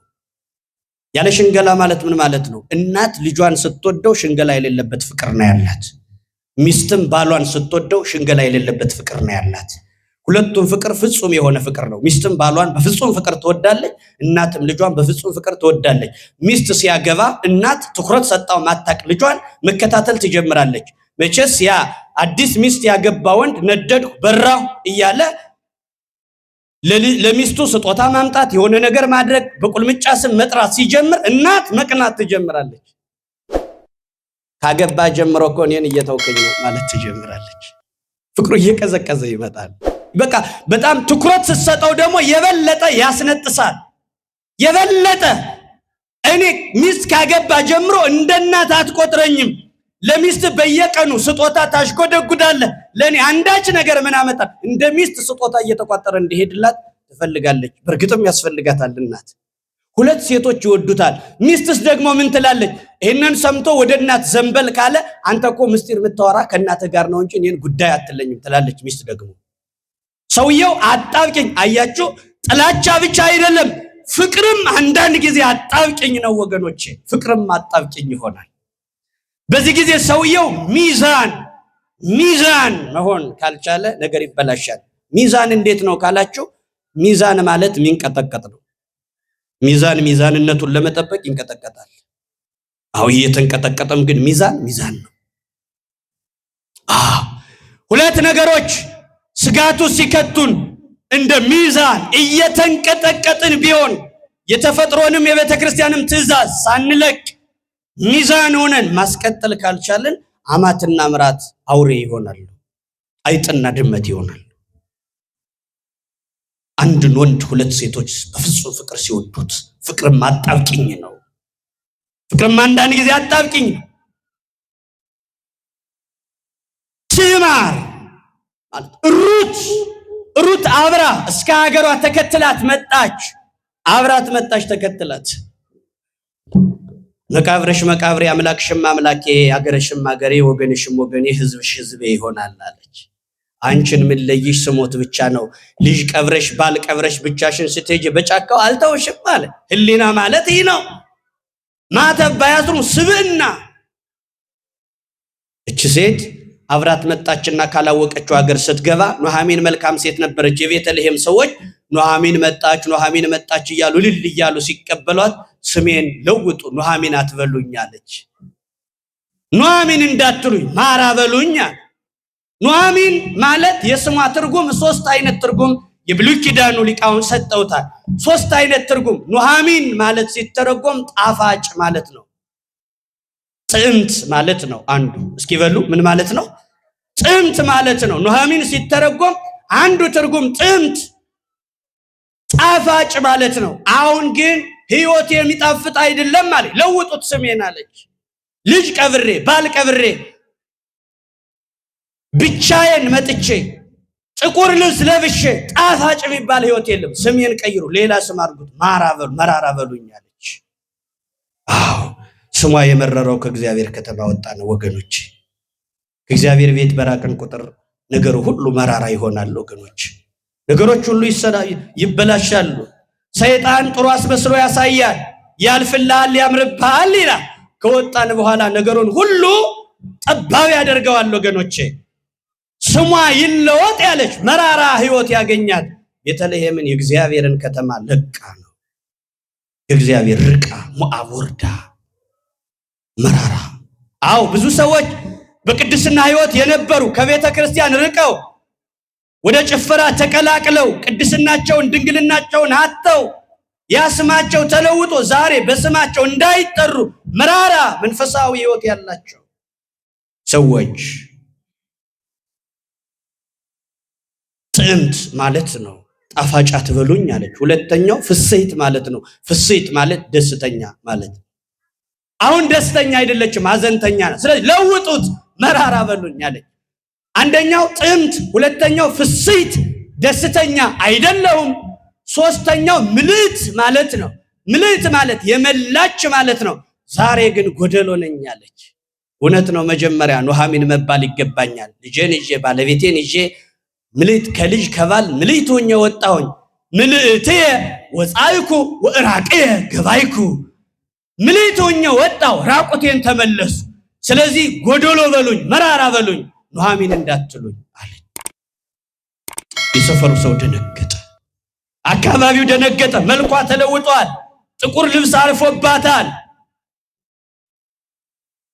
ያለ ሽንገላ ማለት ምን ማለት ነው? እናት ልጇን ስትወደው ሽንገላ የሌለበት ፍቅር ነው ያላት። ሚስትም ባሏን ስትወደው ሽንገላ የሌለበት ፍቅር ነው ያላት። ሁለቱም ፍቅር ፍጹም የሆነ ፍቅር ነው። ሚስትም ባሏን በፍጹም ፍቅር ትወዳለች፣ እናትም ልጇን በፍጹም ፍቅር ትወዳለች። ሚስት ሲያገባ እናት ትኩረት ሰጣው ማታቅ ልጇን መከታተል ትጀምራለች። መቼስ ያ አዲስ ሚስት ያገባ ወንድ ነደድኩ በራሁ እያለ ለሚስቱ ስጦታ ማምጣት የሆነ ነገር ማድረግ በቁልምጫ ስም መጥራት ሲጀምር እናት መቅናት ትጀምራለች። ካገባ ጀምሮ እኮ እኔን እየተውከኝ ነው ማለት ትጀምራለች። ፍቅሩ እየቀዘቀዘ ይመጣል። በቃ በጣም ትኩረት ስትሰጠው ደግሞ የበለጠ ያስነጥሳል። የበለጠ እኔ ሚስት ካገባ ጀምሮ እንደ እናት አትቆጥረኝም። ለሚስት በየቀኑ ስጦታ ታሽጎደጉዳለህ። ለኔ አንዳች ነገር ምን አመጣ? እንደ ሚስት ስጦታ እየተቋጠረ እንዲሄድላት ትፈልጋለች። በርግጥም ያስፈልጋታል እናት። ሁለት ሴቶች ይወዱታል። ሚስትስ ደግሞ ምን ትላለች? ይሄንን ሰምቶ ወደ እናት ዘንበል ካለ አንተ እኮ ምስጢር የምታወራ ከእናት ጋር ነው እንጂ እኔን ጉዳይ አትለኝም ትላለች ሚስት ደግሞ። ሰውየው አጣብቂኝ። አያችሁ፣ ጥላቻ ብቻ አይደለም ፍቅርም አንዳንድ ጊዜ አጣብቂኝ ነው ወገኖቼ። ፍቅርም አጣብቂኝ ይሆናል። በዚህ ጊዜ ሰውየው ሚዛን መሆን ካልቻለ ነገር ይበላሻል። ሚዛን እንዴት ነው ካላችሁ፣ ሚዛን ማለት የሚንቀጠቀጥ ነው። ሚዛንነቱን ለመጠበቅ ይንቀጠቀጣል። አው እየተንቀጠቀጠም ግን ሚዛን ነው። ሁለት ነገሮች ስጋቱ ሲከቱን እንደ ሚዛን እየተንቀጠቀጥን ቢሆን የተፈጥሮንም የቤተክርስቲያንም ትእዛዝ ሳንለቅ ሚዛን ሆነን ማስቀጠል ካልቻለን አማትና ምራት አውሬ ይሆናሉ፣ አይጥና ድመት ይሆናሉ። አንድን ወንድ ሁለት ሴቶች በፍጹም ፍቅር ሲወዱት ፍቅርም አጣብቂኝ ነው። ፍቅርም አንዳንድ ጊዜ አጣብቂኝ ነው። ትዕማር ማለት ሩት አብራ እስከ ሀገሯ ተከትላት መጣች። አብራት መጣች ተከትላት። መቃብርሽ መቃብሬ፣ አምላክሽም አምላኬ፣ አገርሽም አገሬ፣ ወገንሽም ወገኔ፣ ህዝብሽ ህዝቤ ይሆናል አለች። አንቺን ምን ለይሽ ስሞት ብቻ ነው። ልጅ ቀብረሽ ባል ቀብረሽ ብቻሽን ስትሄጂ በጫካው አልተውሽም አለ። ህሊና ማለት ይህ ነው። ማተብ ባያስሩ ስብዕና። እቺ ሴት አብራት መጣችና ካላወቀችው ሀገር ስትገባ ኑሃሚን መልካም ሴት ነበረች። የቤተልሔም ሰዎች ኑሃሚን መጣች እያሉ ልል እያሉ ሲቀበሏት ስሜን ለውጡ ኑሃሚን አትበሉኝ አለች። ኑሃሚን እንዳትሉኝ ማራ በሉኝ። ኑሃሚን ማለት የስሟ ትርጉም ሶስት አይነት ትርጉም የብሉይ ኪዳኑ ሊቃውን ሰጠውታል። ሶስት አይነት ትርጉም። ኑሃሚን ማለት ሲተረጎም ጣፋጭ ማለት ነው። ጥምት ማለት ነው አንዱ። እስኪ በሉ ምን ማለት ነው? ጥምት ማለት ነው። ኑሃሚን ሲተረጎም አንዱ ትርጉም ጥምት ጣፋጭ ማለት ነው። አሁን ግን ህይወት የሚጣፍጥ አይደለም ማለት ለውጡት ስሜን አለች። ልጅ ቀብሬ ባል ቀብሬ ብቻዬን መጥቼ ጥቁር ልብስ ለብሼ ጣፋጭ የሚባል ህይወት የለም። ስሜን ቀይሩ፣ ሌላ ስም አድርጉት፣ መራራ በሉኝ አለች። አዎ ስሟ የመረረው ከእግዚአብሔር ከተማ ወጣ ነው ወገኖች። ከእግዚአብሔር ቤት በራቅን ቁጥር ነገሩ ሁሉ መራራ ይሆናል ወገኖች። ነገሮች ሁሉ ይበላሻሉ። ሰይጣን ጥሩ አስመስሎ ያሳያል። ያልፍልሃል፣ ያምርብሃል ይላል። ከወጣን በኋላ ነገሩን ሁሉ ጠባብ ያደርገዋል። ወገኖቼ ስሟ ይለወጥ ያለች መራራ ህይወት ያገኛል። ቤተልሔምን የእግዚአብሔርን ከተማ ለቃ ነው የእግዚአብሔር ርቃ ሞዓብ ወርዳ መራራ። አው ብዙ ሰዎች በቅድስና ህይወት የነበሩ ከቤተ ክርስቲያን ርቀው ወደ ጭፈራ ተቀላቅለው ቅድስናቸውን ድንግልናቸውን አጥተው ያስማቸው ተለውጦ ዛሬ በስማቸው እንዳይጠሩ መራራ መንፈሳዊ ህይወት ያላቸው ሰዎች ጥንት ማለት ነው። ጣፋጭ አትበሉኝ አለች። ሁለተኛው ፍስሕት ማለት ነው። ፍስሕት ማለት ደስተኛ ማለት። አሁን ደስተኛ አይደለችም፣ ሐዘንተኛ ናት። ስለዚህ ለውጡት፣ መራራ በሉኝ አለች። አንደኛው ጥንት፣ ሁለተኛው ፍስሕት ደስተኛ አይደለሁም። ሶስተኛው ምልዕት ማለት ነው። ምልዕት ማለት የመላች ማለት ነው። ዛሬ ግን ጎደሎ ነኝ አለች። እውነት ነው። መጀመሪያ ኑኃሚን መባል ይገባኛል። ልጄን ይዤ ባለቤቴን ይዤ ምልዕት ከልጅ ከባል ምልዕት ሆኜ ወጣሁኝ። ምልዕትየ ወጻእኩ ወዕራቅየ ገባይኩ። ምልዕት ሆኜ ወጣሁ፣ ራቁቴን ተመለሱ። ስለዚህ ጎደሎ በሉኝ፣ መራራ በሉኝ፣ ኑኃሚን እንዳትሉኝ አለች። የሰፈሩ ሰው ደነገጠ። አካባቢው ደነገጠ። መልኳ ተለውጧል። ጥቁር ልብስ አልፎባታል።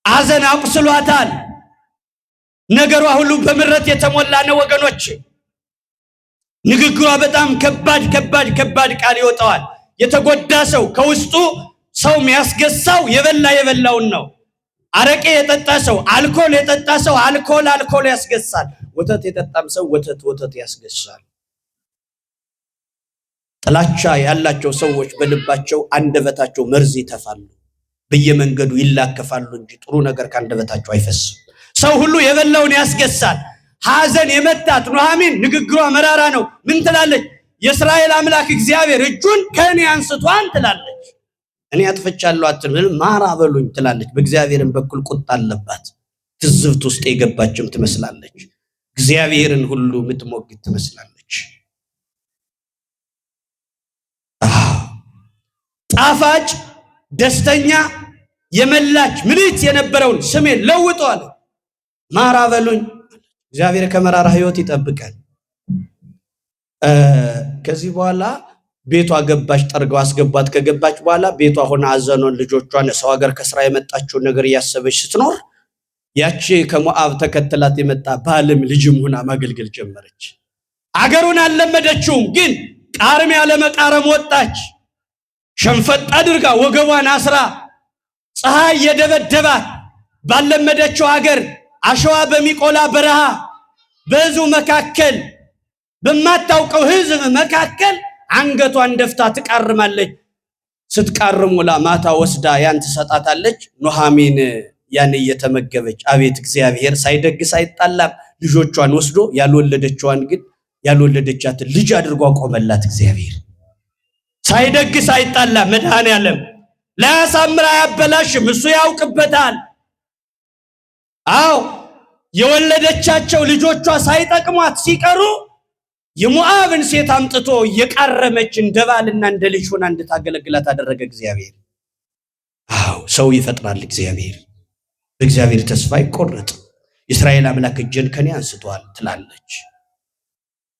ሐዘን አቁስሏታል። ነገሯ ሁሉ በምረት የተሞላ ነው ወገኖች። ንግግሯ በጣም ከባድ ቃል ይወጣዋል። የተጎዳ ሰው ከውስጡ ሰው የሚያስገሳው የበላውን ነው። አረቄ የጠጣ ሰው፣ አልኮል የጠጣ ሰው አልኮል ያስገሳል። ወተት የጠጣም ሰው ወተት ያስገሳል። ጥላቻ ያላቸው ሰዎች በልባቸው አንደበታቸው መርዝ ይተፋሉ። በየመንገዱ ይላከፋሉ እንጂ ጥሩ ነገር ከአንደበታቸው አይፈስም። ሰው ሁሉ የበላውን ያስገሳል። ሐዘን የመታት ኑኃሚን ንግግሯ መራራ ነው። ምን ትላለች? የእስራኤል አምላክ እግዚአብሔር እጁን ከእኔ አንስቷን ትላለች። እኔ አጥፍቻለሁ አትልም፣ ማራ በሉኝ ትላለች። በእግዚአብሔርን በኩል ቁጣ አለባት። ትዝብት ውስጥ የገባችም ትመስላለች። እግዚአብሔርን ሁሉ የምትሞግት ትመስላለች። ጣፋጭ ደስተኛ የመላች ምልዕት የነበረውን ስሜን ለውጧል። ማራ በሉኝ። እግዚአብሔር ከመራራ ህይወት ይጠብቀን። ከዚህ በኋላ ቤቷ ገባች። ጠርገው አስገባት። ከገባች በኋላ ቤቷ ሆነ አዘኖን ልጆቿን ሰው ሀገር ከስራ የመጣችውን ነገር እያሰበች ስትኖር ያቺ ከሞዓብ ተከተላት የመጣ ባልም ልጅም ሆና ማገልገል ጀመረች። አገሩን አልለመደችውም፣ ግን ቃርሚያ ለመቃረም ወጣች። ሸንፈጥ አድርጋ ወገቧን አስራ ፀሐይ የደበደባት ባልለመደችው አገር አሸዋ በሚቆላ በረሃ በሕዝቡ መካከል በማታውቀው ሕዝብ መካከል አንገቷን ደፍታ ትቃርማለች። ስትቃርም ውላ ማታ ወስዳ ያን ትሰጣታለች። ኑኃሚን ያን እየተመገበች አቤት እግዚአብሔር ሳይደግስ አይጣላም። ልጆቿን ወስዶ ያልወለደችዋን ግን ያልወለደቻትን ልጅ አድርጎ ቆመላት። እግዚአብሔር ሳይደግስ አይጣላም። መድኃኔዓለም ላያሳምር አያበላሽም። እሱ ያውቅበታል። አዎ የወለደቻቸው ልጆቿ ሳይጠቅሟት ሲቀሩ የሞዓብን ሴት አምጥቶ እየቃረመች እንደ ባልና እንደ ልጅ ሆና እንድታገለግላት አደረገ እግዚአብሔር። አዎ ሰው ይፈጥራል እግዚአብሔር። በእግዚአብሔር ተስፋ አይቆረጥም። የእስራኤል አምላክ እጄን ከኔ አንስቷል ትላለች፣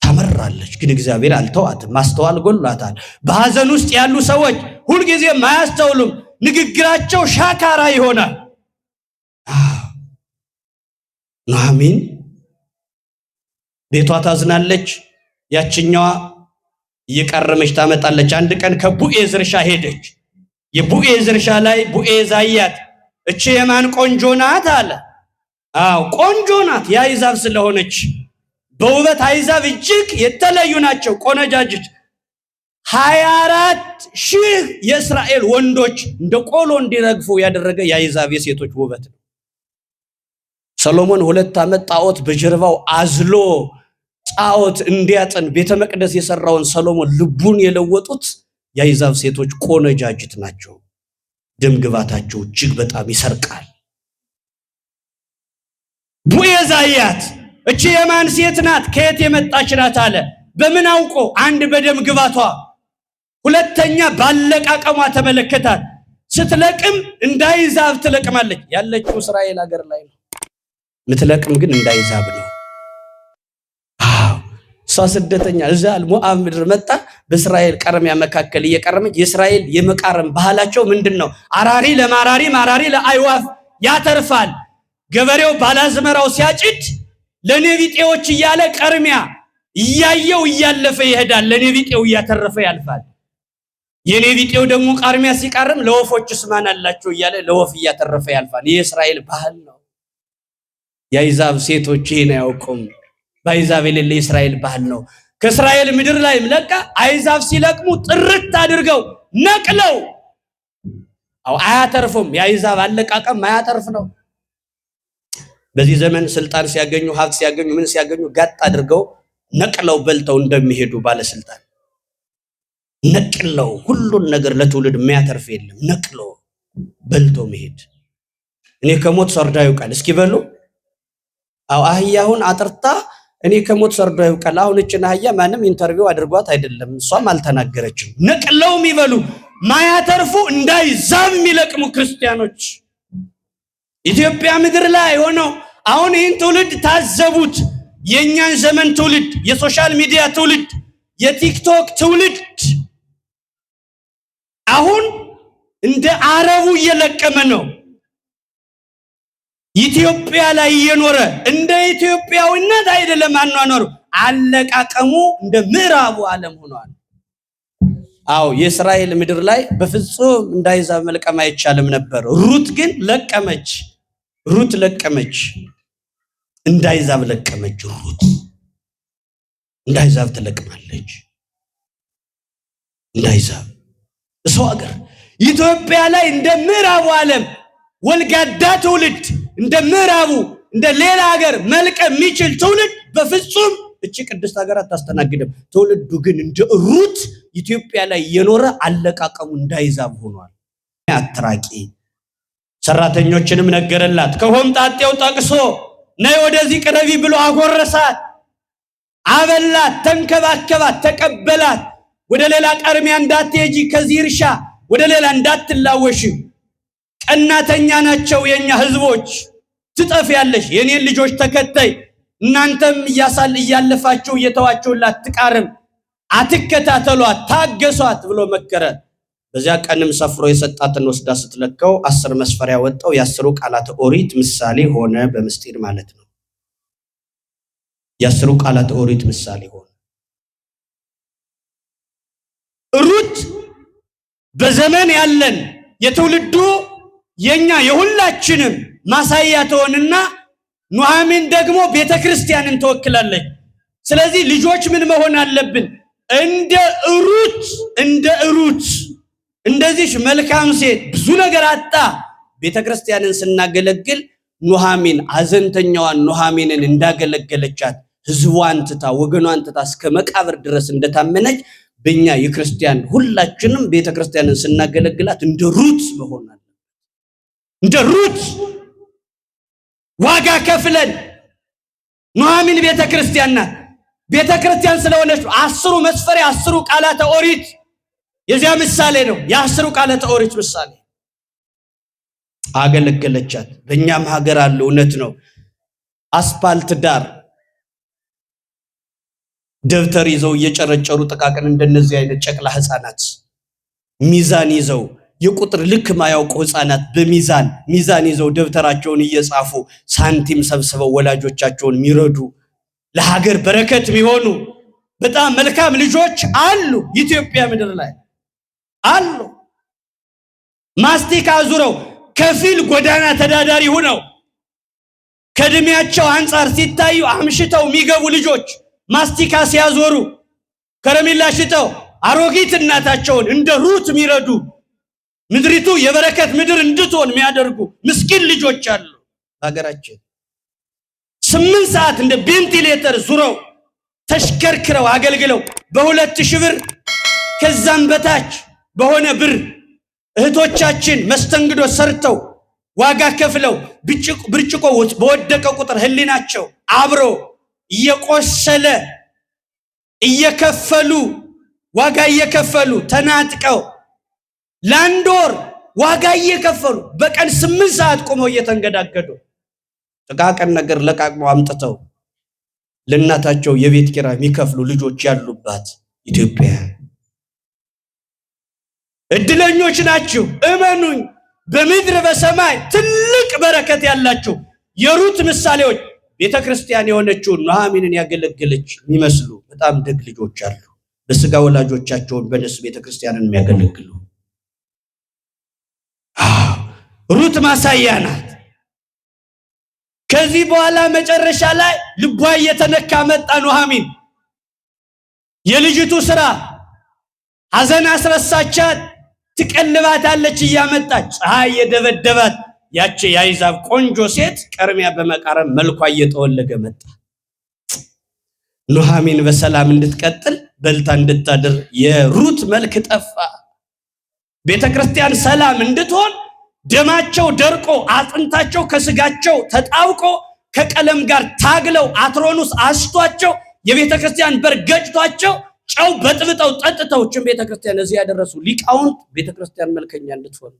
ታመራለች። ግን እግዚአብሔር አልተዋትም። ማስተዋል ጎሏታል። በሐዘን ውስጥ ያሉ ሰዎች ሁልጊዜም አያስተውሉም። ንግግራቸው ሻካራ ይሆናል። ኑኃሚን ቤቷ ታዝናለች። ያችኛዋ እየቃረመች ታመጣለች። አንድ ቀን ከቡኤዝ እርሻ ሄደች። የቡኤዝ እርሻ ላይ ቡኤዝ አያት። እቺ የማን ቆንጆ ናት አለ። አዎ ቆንጆ ናት፣ የአሕዛብ ስለሆነች። በውበት አሕዛብ እጅግ የተለዩ ናቸው፣ ቆነጃጅት። 24,000 የእስራኤል ወንዶች እንደ ቆሎ እንዲረግፉ ያደረገ የአሕዛብ የሴቶች ውበት ነው። ሰሎሞን 2 ዓመት ጣዖት በጀርባው አዝሎ ጣዖት እንዲያጥን ቤተ መቅደስ የሰራውን ሰሎሞን ልቡን የለወጡት የአሕዛብ ሴቶች ቆነጃጅት ናቸው። ደም ግባታቸው እጅግ በጣም ይሰርቃል። ቡኤዝ አያት። እቺ የማን ሴት ናት? ከየት የመጣች ናት አለ። በምን አውቆ? አንድ በደም ግባቷ፣ ሁለተኛ ባለቃቀሟ ተመለከታት። ስትለቅም እንዳይዛብ ትለቅማለች። ያለችው እስራኤል ሀገር ላይ ነው። ምትለቅም ግን እንዳይዛብ ነው። እሷ ስደተኛ እዛ ሞዓብ ምድር መጣ። በእስራኤል ቀረሚያ መካከል እየቀረመች የእስራኤል የመቃረም ባህላቸው ምንድነው? አራሪ ለማራሪ ማራሪ ለአይዋፍ ያተርፋል። ገበሬው ባላዝመራው ሲያጭድ ለኔቢጤዎች እያለ ቀርሚያ እያየው እያለፈ ይሄዳል። ለኔቢጤው እያተረፈ ያልፋል። የኔቢጤው ደግሞ ቀርሚያ ሲቃርም ለወፎች ስማን አላቸው እያለ ለወፍ እያተረፈ ያልፋል። ይህ እስራኤል ባህል ነው። የአይዛብ ሴቶች ይሄን አያውቁም። በአይዛብ የሌለ የእስራኤል ባህል ነው። ከእስራኤል ምድር ላይ ለቃ አይዛብ ሲለቅሙ ጥርት አድርገው ነቅለው አያተርፉም። የአይዛብ አለቃቀም ማያተርፍ ነው። በዚህ ዘመን ስልጣን ሲያገኙ ሀብት ሲያገኙ ምን ሲያገኙ ጋጥ አድርገው ነቅለው በልተው እንደሚሄዱ ባለስልጣን ነቅለው ሁሉን ነገር ለትውልድ የሚያተርፍ የለም። ነቅለው በልተው መሄድ። እኔ ከሞት ሰርዶ ያውቃል እስኪ በሉ። አህያውን አጥርታ እኔ ከሞት ሰርዶ ያውቃል። አሁን እቺ አህያ ማንም ኢንተርቪው አድርጓት አይደለም፣ እሷም አልተናገረችም። ነቅለው የሚበሉ ማያተርፉ እንዳይዛብ የሚለቅሙ ክርስቲያኖች ኢትዮጵያ ምድር ላይ ሆነው አሁን ይህን ትውልድ ታዘቡት። የኛን ዘመን ትውልድ፣ የሶሻል ሚዲያ ትውልድ፣ የቲክቶክ ትውልድ አሁን እንደ አረቡ እየለቀመ ነው። ኢትዮጵያ ላይ እየኖረ እንደ ኢትዮጵያዊነት አይደለም አኗኗሩ፣ አለቃቀሙ እንደ ምዕራቡ ዓለም ሆኗል። የእስራኤል ምድር ላይ በፍጹም እንዳይዛብ መልቀም አይቻልም ነበር። ሩት ግን ለቀመች። ሩት ለቀመች፣ እንዳይዛብ ለቀመች። ሩት እንዳይዛብ ትለቅማለች። እንዳይዛብ ሰው ሀገር ኢትዮጵያ ላይ እንደ ምዕራቡ ዓለም ወልጋዳ ትውልድ እንደ ምዕራቡ እንደ ሌላ ሀገር መልቀም የሚችል ትውልድ በፍጹም እቺ ቅድስት ሀገር አታስተናግድም። ትውልዱ ግን እንደ ሩት ኢትዮጵያ ላይ የኖረ አለቃቀሙ እንዳይዛብ ሆኗል። አትራቂ ሰራተኞችንም ነገረላት። ከሆምጣጤው ጠቅሶ ነይ ወደዚህ ቅረቢ ብሎ አጎረሳት፣ አበላት፣ ተንከባከባት፣ ተቀበላት። ወደ ሌላ ቀርሚያ እንዳትሄጂ፣ ከዚህ እርሻ ወደ ሌላ እንዳትላወሽ። ቀናተኛ ናቸው የኛ ህዝቦች። ትጠፊያለሽ፣ የኔን ልጆች ተከታይ፣ እናንተም እያለፋችሁ እየተዋችሁላት ትቃርም፣ አትከታተሏት፣ ታገሷት ብሎ መከረ። በዚያ ቀንም ሰፍሮ የሰጣትን ወስዳ ስትለካው 10 መስፈሪያ ወጣው። የ10 ቃላተ ኦሪት ምሳሌ ሆነ፣ በምስጢር ማለት ነው። የ10 ቃላተ ኦሪት ምሳሌ ሆነ። ሩት በዘመን ያለን የትውልዱ የኛ የሁላችንም ማሳያ ተሆንና ኑሃሚን ደግሞ ቤተክርስቲያንን ተወክላለች። ስለዚህ ልጆች ምን መሆን አለብን? እንደ ሩት እንደዚህ መልካም ሴት ብዙ ነገር አጣ ቤተክርስቲያንን ስናገለግል ኑሃሚን አዘንተኛዋን ኑሃሚንን እንዳገለገለቻት ህዝቧን ትታ ወገኗን ትታ እስከ መቃብር ድረስ እንደታመነች በእኛ የክርስቲያን ሁላችንም ቤተክርስቲያንን ስናገለግላት እንደ ሩት መሆን አለብን። እንደ ሩት ዋጋ ከፍለን ኑሃሚን ቤተክርስቲያን ናት። ቤተክርስቲያን ስለሆነች 10 መስፈሪያ 10 ቃላተ ኦሪት የዚያ ምሳሌ ነው። የ10 ቃላተ ኦሪት ምሳሌ አገለገለቻት። በእኛም ሀገር አለ፣ እውነት ነው። አስፓልት ዳር ደብተር ይዘው እየጨረጨሩ ጥቃቅን እንደነዚህ አይነት ጨቅላ ህፃናት ሚዛን ይዘው የቁጥር ልክ ማያውቁ ህፃናት ሚዛን ይዘው ደብተራቸውን እየጻፉ ሳንቲም ሰብስበው ወላጆቻቸውን የሚረዱ ለሀገር በረከት የሚሆኑ በጣም መልካም ልጆች አሉ። ኢትዮጵያ ምድር ላይ አሉ። ማስቲካ ዙረው ከፊል ጎዳና ተዳዳሪ ሆነው ከእድሜያቸው አንጻር ሲታዩ አምሽተው የሚገቡ ልጆች ማስቲካ ሲያዞሩ ከረሜላ ሽጠው አሮጊት እናታቸውን እንደ ሩት የሚረዱ ምድሪቱ የበረከት ምድር እንድትሆን የሚያደርጉ ምስኪን ልጆች አሉ በሀገራችን። 8 ሰዓት እንደ ቬንቲሌተር ዙረው ተሽከርክረው አገልግለው በ2000 ብር ከዛም በታች በሆነ ብር እህቶቻችን መስተንግዶ ሰርተው ዋጋ ከፍለው ብርጭቆ በወደቀ ቁጥር ህሊናቸው አብሮ እየቆሰለ እየከፈሉ ዋጋ እየከፈሉ ተናጥቀው ለአንድ ወር ዋጋ እየከፈሉ በቀን 8 ሰዓት ቆመው እየተንገዳገዱ ጥቃቅን ነገር ለቃቅመው አምጥተው ለእናታቸው የቤት ኪራይ የሚከፍሉ ልጆች ያሉባት ኢትዮጵያ እድለኞች ናችሁ። እመኑኝ፣ በምድር በሰማይ ትልቅ በረከት ያላችሁ የሩት ምሳሌዎች ቤተክርስቲያን የሆነችው ኑኃሚንን ያገለገለች የሚመስሉ በጣም ደግ ልጆች አሉ። በስጋ ወላጆቻቸውን በነሱ ቤተክርስቲያንን የሚያገለግሉ ሩት ማሳያ ናት። ከዚህ በኋላ መጨረሻ ላይ ልቧ እየተነካ መጣ። ኑኃሚን የልጅቱ ስራ ሐዘን አስረሳቻት። ትቀልባታለች እያመጣች ፀሐይ የደበደባት ያቺ የአይዛብ ቆንጆ ሴት ቀርሚያ በመቃረም መልኳ እየተወለገ መጣ። ኑኃሚን በሰላም እንድትቀጥል በልታ እንድታድር የሩት መልክ ጠፋ። ቤተክርስቲያን ሰላም እንድትሆን ደማቸው ደርቆ አጥንታቸው ከስጋቸው ተጣብቆ ከቀለም ጋር ታግለው አትሮኑስ አስቷቸው የቤተክርስቲያን በር ገጭቷቸው ጨው በጥብጠው ጠጥተው ቤተክርስቲያን እዚህ ያደረሱ ሊቃውንት ቤተክርስቲያን መልከኛ እንድትሆን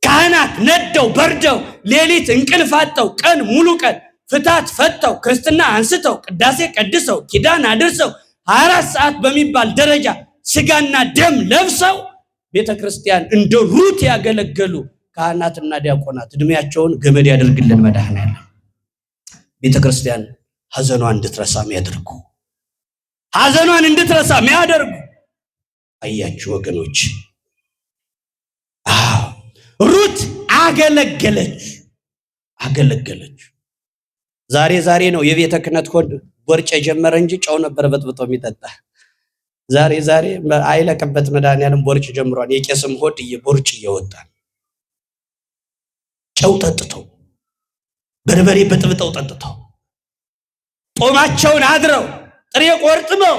ካህናት ነደው በርደው ሌሊት እንቅልፍ አጥተው ቀን ሙሉ ቀን ፍታት ፈተው ክርስትና አንስተው ቅዳሴ ቀድሰው ኪዳን አድርሰው 24 ሰዓት በሚባል ደረጃ ስጋና ደም ለብሰው ቤተክርስቲያን እንደ ሩት ያገለገሉ ካህናትና ዲያቆናት እድሜያቸውን ገመድ ያደርግልን መድኃኔዓለም። ቤተክርስቲያን ሐዘኗን እንድትረሳ የሚያደርጉ ሐዘኗን እንድትረሳ የሚያደርጉ አያችሁ ወገኖች። ሩት አገለገለች። ዛሬ ነው የቤተ ክህነት ኮድ ቦርጭ የጀመረ እንጂ ጨው ነበር በጥብጦ የሚጠጣ። ዛሬ አይለቅበት መድኃኔዓለም ቦርጭ ጀምሯል። የቄስም ሆድ ቦርጭ እየወጣ ጨው ጠጥተው በርበሬ በጥብጠው ጠጥተው ጦማቸውን አድረው ጥሬ ቆርጥመው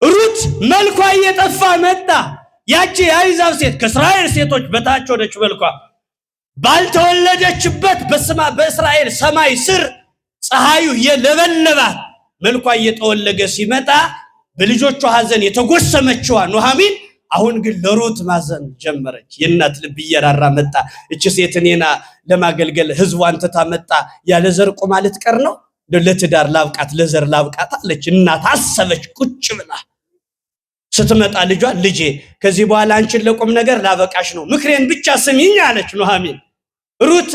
ሩት መልኳ እየጠፋ መጣ። ያቺ የአይዛብ ሴት ከእስራኤል ሴቶች በታች ሆነች። መልኳ ባልተወለደችበት በእስራኤል ሰማይ ስር ፀሐዩ የለበለባት መልኳ እየተወለገ ሲመጣ በልጆቿ ሐዘን የተጎሰመችዋ ኑኃሚን አሁን ግን ለሩት ማዘን ጀመረች። የእናት ልብ እየራራ መጣ። እቺ ሴት እኔና ለማገልገል ህዝቧን ትታ መጣ። ያለ ዘር ቆማ ልትቀር ነው? ለትዳር ላብቃት ለዘር ላብቃት አለች። እናት አሰበች ቁጭ ብላ። ስትመጣ ልጄ ከዚህ በኋላ አንቺን ለቁም ነገር ላበቃሽ ነው፣ ምክሬን ብቻ ስሚኝ አለች ኑኃሚን። ሩት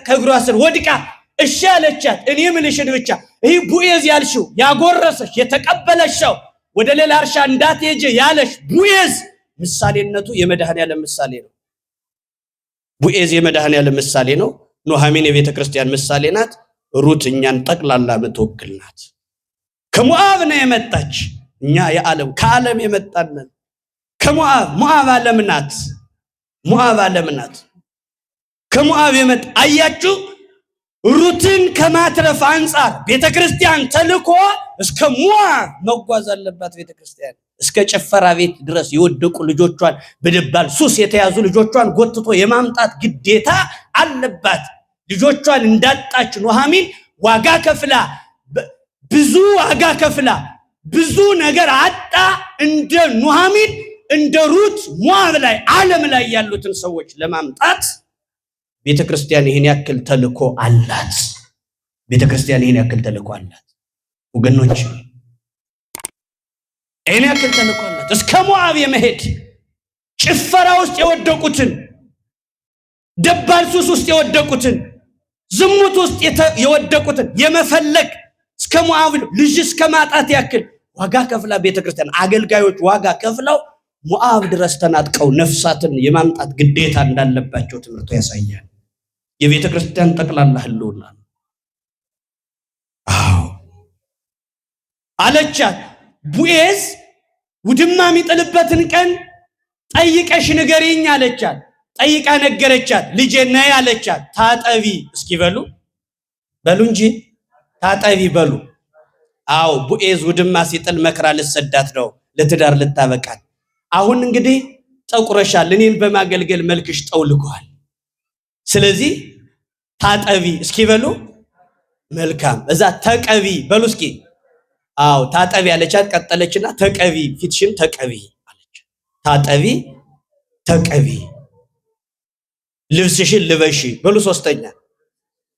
ከእግሯ ስር ወድቃ እሺ አለቻት። እኔ ምልሽን ብቻ ይህ ቡዔዝ ያልሽው ያጎረሰሽ የተቀበለሽ ሰው ወደ ሌላ እርሻ እንዳትሄጂ ያለሽ ቡዔዝ ምሳሌነቱ የመድኃኔዓለም ምሳሌ ነው። ቡዔዝ የመድኃኔዓለም ምሳሌ ነው። ኑኃሚን የቤተክርስቲያን ምሳሌ ናት። ሩት እኛን ጠቅላላ የምትወክል ናት። ከሞዓብ ነው የመጣች። እኛ ከዓለም የመጣነን ሞዓብ ዓለም ናት። ከሞዓብ የመጣ አያችሁ። ሩትን ከማትረፍ አንጻር ቤተክርስቲያን ተልኮ እስከ ሞዓብ መጓዝ አለባት። ቤተክርስቲያን እስከ ጭፈራ ቤት ድረስ የወደቁ ልጆቿን በደባል ሱስ የተያዙ ልጆቿን ጎትቶ የማምጣት ግዴታ አለባት። ልጆቿን እንዳጣች ኑኃሚን ዋጋ ከፍላ ብዙ ዋጋ ከፍላ ብዙ ነገር አጣ። እንደ ኑኃሚን እንደ ሩት ሞዓብ ላይ ዓለም ላይ ያሉትን ሰዎች ለማምጣት ቤተክርስቲያን ይሄን ያክል ተልኮ አላት። ወገኖች ይሄን ያክል ተልኮ አላት። እስከ ሞዓብ የመሄድ ጭፈራ ውስጥ የወደቁትን፣ ደባል ሱስ ውስጥ የወደቁትን፣ ዝሙት ውስጥ የወደቁትን የመፈለግ እስከ ሞዓብ ልጅ እስከ ማጣት ያክል ዋጋ ከፍላ ቤተክርስቲያን አገልጋዮች ዋጋ ከፍለው ሞዓብ ድረስ ተናጥቀው ነፍሳትን የማምጣት ግዴታ እንዳለባቸው ትምህርቱ ያሳያል። የቤተክርስቲያን ጠቅላላ ህልውና ነው። አለቻት። ቡዔዝ ውድማ የሚጥልበትን ቀን ጠይቀሽ ንገሪኝ አለቻት። ጠይቃ ነገረቻት። ልጄ ነይ አለቻት። ታጠቢ እስኪ በሉ እንጂ ታጠቢ በሉ። ቡዔዝ ውድማ ሲጥል መከራ ልትሰዳት ነው፣ ለትዳር ልታበቃት። አሁን እንግዲህ ጠቁረሻል፣ እኔን በማገልገል መልክሽ ጠውልጓል። ስለዚህ ታጠቢ እስኪ በሉ መልካም እዛ ተቀቢ በሉ እስኪ አው ታጠቢ ያለቻት ቀጠለችና ተቀቢ ፊትሽን ተቀቢ አለች ታጠቢ ተቀቢ ልብስሽን ልበሺ በሉ ሶስተኛ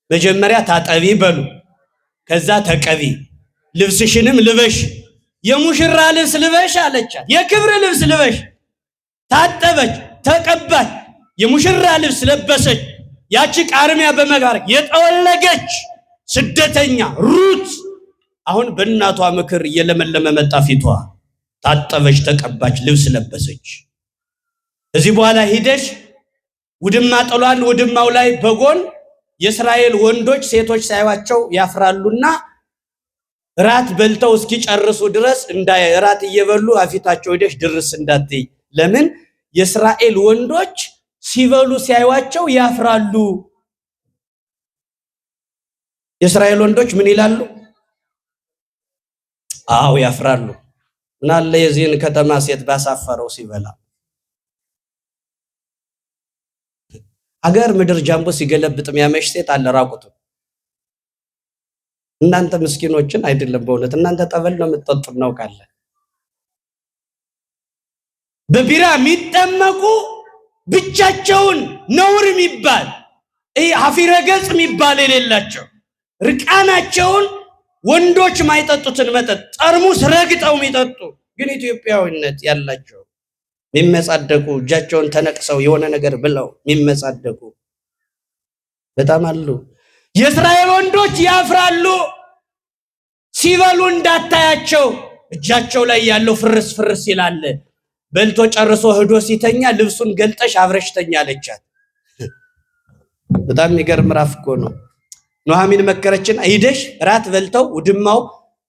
መጀመሪያ ታጠቢ በሉ ከዛ ተቀቢ ልብስሽንም ልበሽ የሙሽራ ልብስ ልበሽ አለቻት የክብር ልብስ ልበሽ ታጠበች ተቀባች የሙሽራ ልብስ ለበሰች ያቺ ቃርሚያ በመጋረግ የጠወለገች ስደተኛ ሩት አሁን በእናቷ ምክር እየለመለመ መጣ ፊቷ ታጠበች ተቀባች ልብስ ለበሰች እዚህ በኋላ ሂደሽ ውድማ ጥሏን ውድማው ላይ በጎን የእስራኤል ወንዶች ሴቶች ሳይዋቸው ያፍራሉና ራት በልተው እስኪጨርሱ ድረስ እንዳይ ራት እየበሉ አፊታቸው ሄደሽ ድርስ እንዳትይ ለምን የእስራኤል ወንዶች ሲበሉ ሲያዩዋቸው ያፍራሉ የእስራኤል ወንዶች ምን ይላሉ አው ያፍራሉ ምናለ የዚህን ከተማ ሴት ባሳፈረው ሲበላ አገር ምድር ጃምቦ ሲገለብጥ የሚያመሽ ሴት አለ ራቁቱ እናንተ ምስኪኖችን አይደለም በእውነት እናንተ ጠበል ነው የምትጠጡት ነው ካለ በቢራ የሚጠመቁ ብቻቸውን ነውር የሚባል ሀፊረ ገጽ የሚባል የሌላቸው ርቃናቸውን ወንዶች ማይጠጡትን መጠጥ ጠርሙስ ረግጠው የሚጠጡ ግን ኢትዮጵያዊነት ያላቸው የሚመጻደቁ እጃቸውን ተነቅሰው የሆነ ነገር ብለው የሚመጻደቁ በጣም አሉ የእስራኤል ወንዶች ያፍራሉ ሲበሉ እንዳታያቸው እጃቸው ላይ ያለው ፍርስ ፍርስ ይላል በልቶ ጨርሶ ሄዶ ሲተኛ ልብሱን ገልጠሽ አብረሽተኛ አለቻት በጣም የሚገርም ራፍ እኮ ነው ኑሐሚን መከረችን ሂደሽ ራት በልተው ውድማው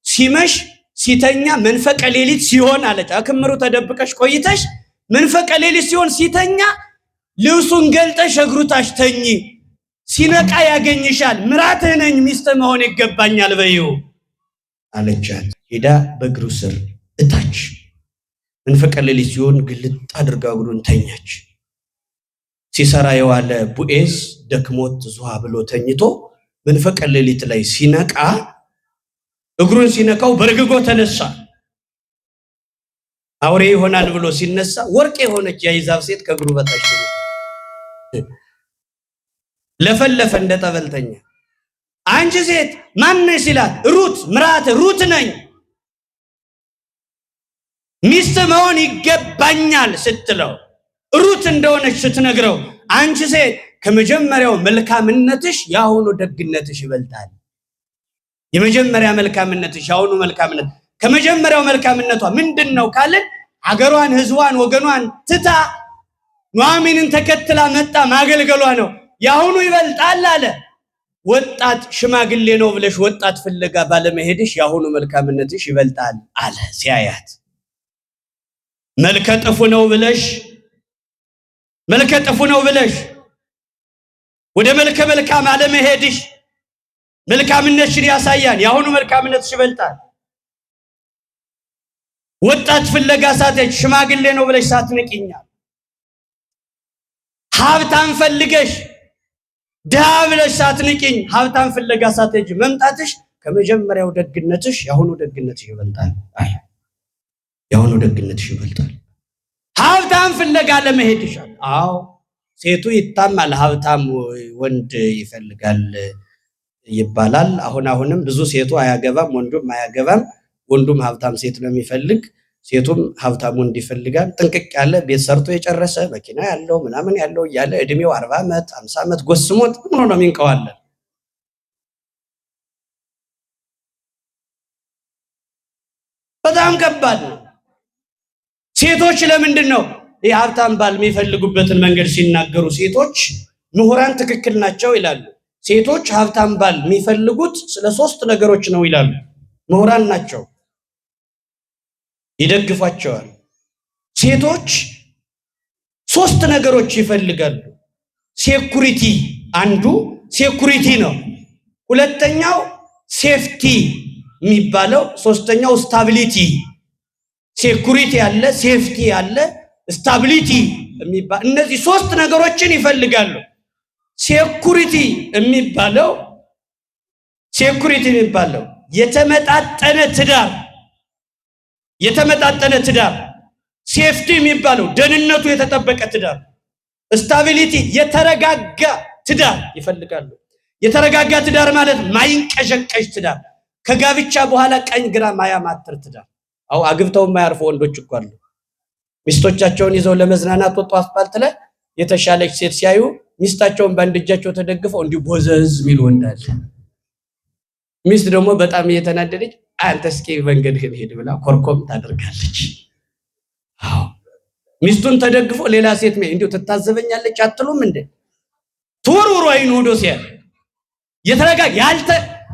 ሲመሽ ሲተኛ መንፈቀ ሌሊት ሲሆን አለች አክምሩ ተደብቀሽ ቆይተሽ መንፈቀ ሌሊት ሲሆን ሲተኛ ልብሱን ገልጠሽ እግሩታሽ ተኚ ሲነቃ ያገኝሻል ምራትህ ነኝ ሚስት መሆን ይገባኛል በይው አለቻት ሄዳ በእግሩ ስር እታች መንፈቀ ሌሊት ሲሆን ግልጥ አድርጋ እግሩን ተኛች ሲሰራ የዋለ ቡኤዝ ደክሞት ዙሃ ብሎ ተኝቶ መንፈቀ ሌሊት ላይ ሲነቃ እግሩን ሲነካው በርግጎ ተነሳ አውሬ ይሆናል ብሎ ሲነሳ ወርቅ የሆነች የአይዛብ ሴት ከእግሩ በታች ለፈለፈ እንደጠበልተኛ አንቺ ሴት ማን ነሽ ሲላት ሩት ምራተ ሩት ነኝ ሚስት መሆን ይገባኛል ስትለው ሩት እንደሆነች ስትነግረው አንቺ ሴት ከመጀመሪያው መልካምነትሽ ያሁኑ ደግነትሽ ይበልጣል የመጀመሪያ መልካምነትሽ ያሁኑ መልካምነት ከመጀመሪያው መልካምነቷ ምንድነው ካለ አገሯን ህዝቧን ወገኗን ትታ ኑሐሚንን ተከትላ መጣ ማገልገሏ ነው ያሁኑ ይበልጣል አለ ወጣት ሽማግሌ ነው ብለሽ ወጣት ፍለጋ ባለመሄድሽ ያሁኑ መልካምነትሽ ይበልጣል አለ ሲያያት መልከጥፉ ነው ብለሽ ወደ መልካም አለመሄድሽ መልካምነትሽን ያሳያል ያሁኑ መልካምነትሽ ይበልጣል ወጣት ፍለጋ ሳትሄጂ ሽማግሌ ነው ብለሽ ሳትንቂኛል ሀብታም ፈልገሽ ድሃ ብለሽ ሳትንቂኝ ሀብታም ፍለጋ ሳትሄጂ መምጣትሽ ከመጀመሪያው ደግነትሽ ያሁኑ ደግነትሽ ይበልጣል ያሁኑ ደግነትሽ ይበልጣል ሀብታም ፍለጋ ለመሄድሽ አዎ ሴቱ ይታማል ሀብታም ወንድ ይፈልጋል ይባላል አሁንም ብዙ ሴቱ አያገባም ወንዱም አያገባም ወንዱም ሀብታም ሴት ነው የሚፈልግ ሴቱም ሀብታም ወንድ ይፈልጋል ጥንቅቅ ያለ ቤት ሰርቶ የጨረሰ መኪና ያለው ምናምን ያለው ያለ እድሜው 40 ዓመት 50 ዓመት ጎስሞት ምን ነው የሚንቀዋለን በጣም ከባድ ነው ሴቶች ለምንድን ነው የሀብታም ባል የሚፈልጉበትን መንገድ ሲናገሩ ሴቶች ምሁራን ትክክል ናቸው ይላሉ ሴቶች ሀብታም ባል የሚፈልጉት ስለ 3 ነገሮች ነው ይላሉ ምሁራን ናቸው ይደግፋቸዋል ሴቶች 3 ነገሮች ይፈልጋሉ ሴኩሪቲ አንዱ ሴኩሪቲ ነው ሁለተኛው ሴፍቲ የሚባለው ሶስተኛው ስታቢሊቲ ሴኩሪቲ ያለ ሴፍቲ ያለ ስታቢሊቲ የሚባል እነዚህ 3 ነገሮችን ይፈልጋሉ ሴኩሪቲ የሚባለው ሴኩሪቲ የሚባለው የተመጣጠነ ትዳር፣ ሴፍቲ የሚባለው ደህንነቱ የተጠበቀ ትዳር፣ ስታቢሊቲ የተረጋጋ ትዳር ይፈልጋሉ። የተረጋጋ ትዳር ማለት ማይንቀዠቀዥ ትዳር፣ ከጋብቻ በኋላ ቀኝ ግራ ማያማትር ትዳር። አግብተው የማያርፉ ወንዶች እኮ አሉ። ሚስቶቻቸውን ይዘው ለመዝናናት ወጡ አስፋልት ላይ የተሻለች ሴት ሲያዩ ሚስታቸውን በአንድ እጃቸው ተደግፈው እንዲሁ ቦዘዝ ሚል ወንዳል። ሚስት ደግሞ በጣም እየተናደደች አንተ እስኪ መንገድህን ሄድ ብላ ኮርኮም ታደርጋለች። ሚስቱን ተደግፎ ሌላ ሴት እንዲሁ ትታዘበኛለች አትሉም እንዴ? ትወርውሩ አይኑ ወዶ ሲያ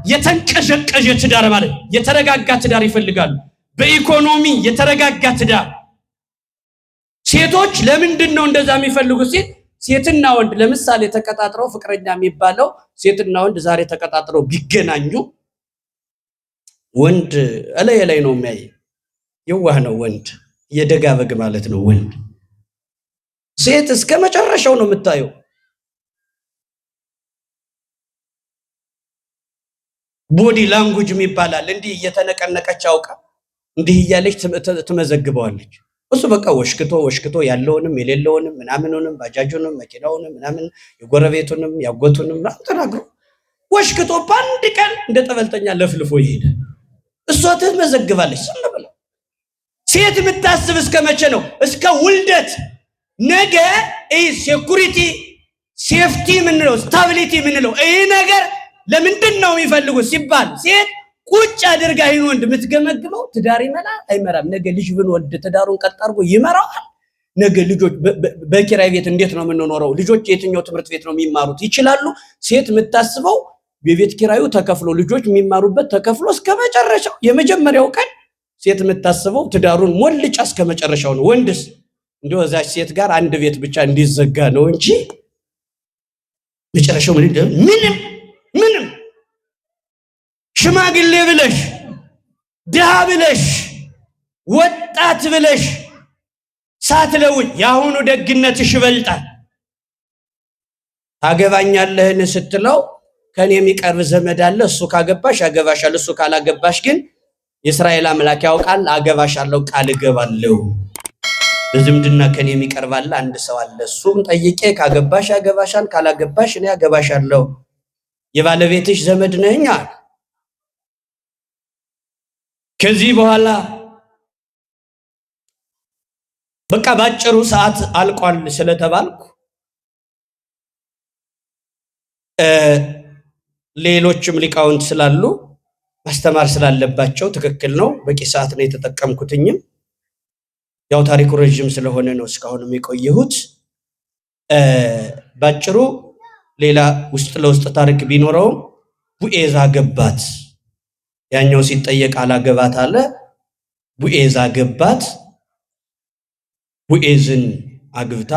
የተንቀዠቀዠ ትዳር ማለት የተረጋጋ ትዳር ይፈልጋሉ። በኢኮኖሚ የተረጋጋ ትዳር። ሴቶች ለምንድን ነው እንደዛ የሚፈልጉት? ሴትና ወንድ ለምሳሌ ተቀጣጥረው ፍቅረኛ የሚባለው ሴትና ወንድ ዛሬ ተቀጣጥረው ቢገናኙ ወንድ ላይ ነው የሚያይ። የዋህ ነው ወንድ፣ የደጋ በግ ማለት ነው ወንድ። ሴት እስከ መጨረሻው ነው የምታየው። ቦዲ ላንጉጅ የሚባላል። እንዲህ እየተነቀነቀች አውቃ እንዲህ እያለች ትመዘግበዋለች። እሱ በቃ ወሽክቶ ያለውንም የሌለውንም ምናምኑንም ባጃጁንም መኪናውንም ምናምን የጎረቤቱንም ያጎቱንም ተናግሮ ወሽክቶ በአንድ ቀን እንደ ጠበልተኛ ለፍልፎ ይሄዳል። እሷ ትመዘግባለች ዝም ብላ። ሴት የምታስብ እስከ መቼ ነው? እስከ ውልደት። ነገ ሴኩሪቲ ሴፍቲ ምንለው ስታቢሊቲ ምንለው ይሄ ነገር ለምንድን ነው የሚፈልጉት ሲባል ሴት ቁጭ አድርጋ ይሄን ወንድ የምትገመግመው ትዳር ይመራል አይመራም፣ ነገ ልጅ ብንወልድ ትዳሩን ቀጥ አድርጎ ይመራዋል፣ ነገ ልጆች በኪራይ ቤት እንዴት ነው የምንኖረው፣ ልጆች የትኛው ትምህርት ቤት ነው የሚማሩት ይችላሉ። ሴት የምታስበው የቤት ኪራዩ ተከፍሎ ልጆች የሚማሩበት ተከፍሎ እስከ መጨረሻው የመጀመሪያው ቀን ሴት የምታስበው ትዳሩን ሞልጫ እስከ መጨረሻው ነው። ወንድስ እንደው እዛች ሴት ጋር አንድ ቤት ብቻ እንዲዘጋ ነው እንጂ መጨረሻው ምንም ሽማግሌ ብለሽ ድሃ ብለሽ ወጣት ብለሽ ሳትለውኝ ያሁኑ ደግነትሽ ይበልጣል። ታገባኛለህን ስትለው ከኔ የሚቀርብ ዘመድ አለ፣ እሱ ካገባሽ ያገባሻል፣ እሱ ካላገባሽ ግን የእስራኤል አምላክ ያውቃል አገባሻለሁ ቃል እገባለሁ። በዝምድና ከኔ የሚቀርብ አለ አንድ ሰው አለ፣ እሱም ጠይቄ ካገባሽ ያገባሻል፣ ካላገባሽ እኔ ያገባሻለሁ፣ የባለቤትሽ ዘመድ ነኝ አለ። ከዚህ በኋላ በቃ ባጭሩ ሰዓት አልቋል ስለተባልኩ ሌሎችም ሊቃውንት ስላሉ ማስተማር ስላለባቸው ትክክል ነው። በቂ ሰዓት ነው የተጠቀምኩትኝም። ያው ታሪኩ ረጅም ስለሆነ ነው እስካሁንም የቆየሁት። ባጭሩ ሌላ ውስጥ ለውስጥ ታሪክ ቢኖረውም ቡኤዝ አገባት። ያኛው ሲጠየቅ አላገባት አለ። ቡኤዝ አገባት። ቡኤዝን አግብታ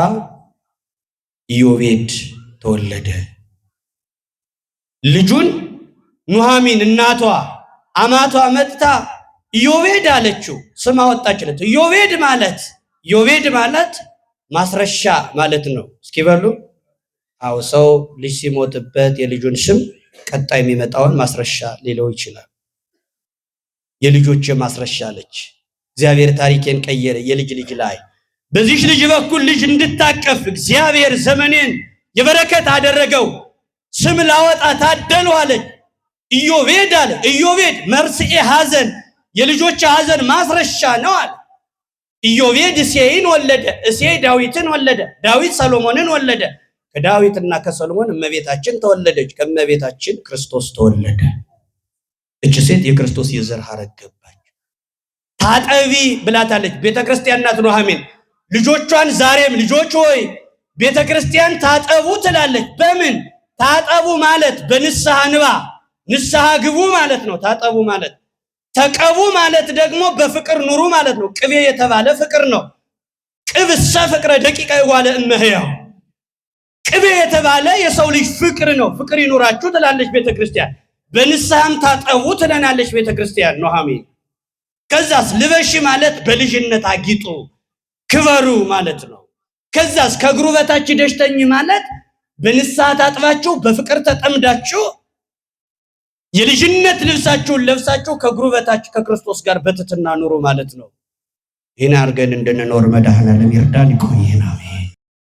ኢዮቤድ ተወለደ። ልጁን ኑሃሚን እናቷ አማቷ መጥታ ኢዮቤድ አለችው፣ ስም አወጣችለት። ኢዮቤድ ማለት ማስረሻ ማለት ነው። እስኪ በሉ አው ሰው ልጅ ሲሞትበት የልጁን ስም ቀጣይ የሚመጣውን ማስረሻ ሊለው ይችላል። የልጆች ማስረሻ አለች። እግዚአብሔር ታሪኬን ቀየረ። የልጅ ልጅ ላይ በዚህ ልጅ በኩል ልጅ እንድታቀፍ እግዚአብሔር ዘመኔን የበረከት አደረገው። ስም ላወጣ ታደሉ አለች። ኢዮቤድ አለ። ኢዮቤድ መርስኤ ሐዘን፣ የልጆች ሐዘን ማስረሻ ነው አለ። ኢዮቤድ እሴይን ወለደ። እሴይ ዳዊትን ወለደ። ዳዊት ሰሎሞንን ወለደ። ከዳዊትና ከሰሎሞን እመቤታችን ተወለደች። ከእመቤታችን ክርስቶስ ተወለደ። እቺ ሴት የክርስቶስ የዘር ሐረግ ገባች። ታጠቢ ብላታለች። ቤተክርስቲያን ናት ኑሃሚን። ልጆቿን ዛሬም ልጆች ሆይ ቤተክርስቲያን ታጠቡ ትላለች። በምን ታጠቡ ማለት? በንስሐ ንባ፣ ንስሐ ግቡ ማለት ነው። ታጠቡ ማለት ተቀቡ ማለት ደግሞ በፍቅር ኑሩ ማለት ነው። ቅቤ የተባለ ፍቅር ነው። ቅብሰ ፍቅረ ደቂቀ ይዋለ እመህያው፣ ቅቤ የተባለ የሰው ልጅ ፍቅር ነው። ፍቅር ይኑራችሁ ትላለች ቤተክርስቲያን። በንስሐም ታጠቡ ትለናለች ቤተክርስቲያን ኑሃሚን። ከዛስ ልበሺ ማለት በልጅነት አጊጡ ክበሩ ማለት ነው። ከዛስ ከእግሩ በታች ደሽተኝ ማለት በንስሐ ታጥባችሁ በፍቅር ተጠምዳችሁ የልጅነት ልብሳችሁን ለብሳችሁ ከእግሩ በታች ከክርስቶስ ጋር በትሕትና ኑሩ ማለት ነው። ይህን አድርገን እንድንኖር መድኃኔዓለም ይርዳን። ይቆየናል።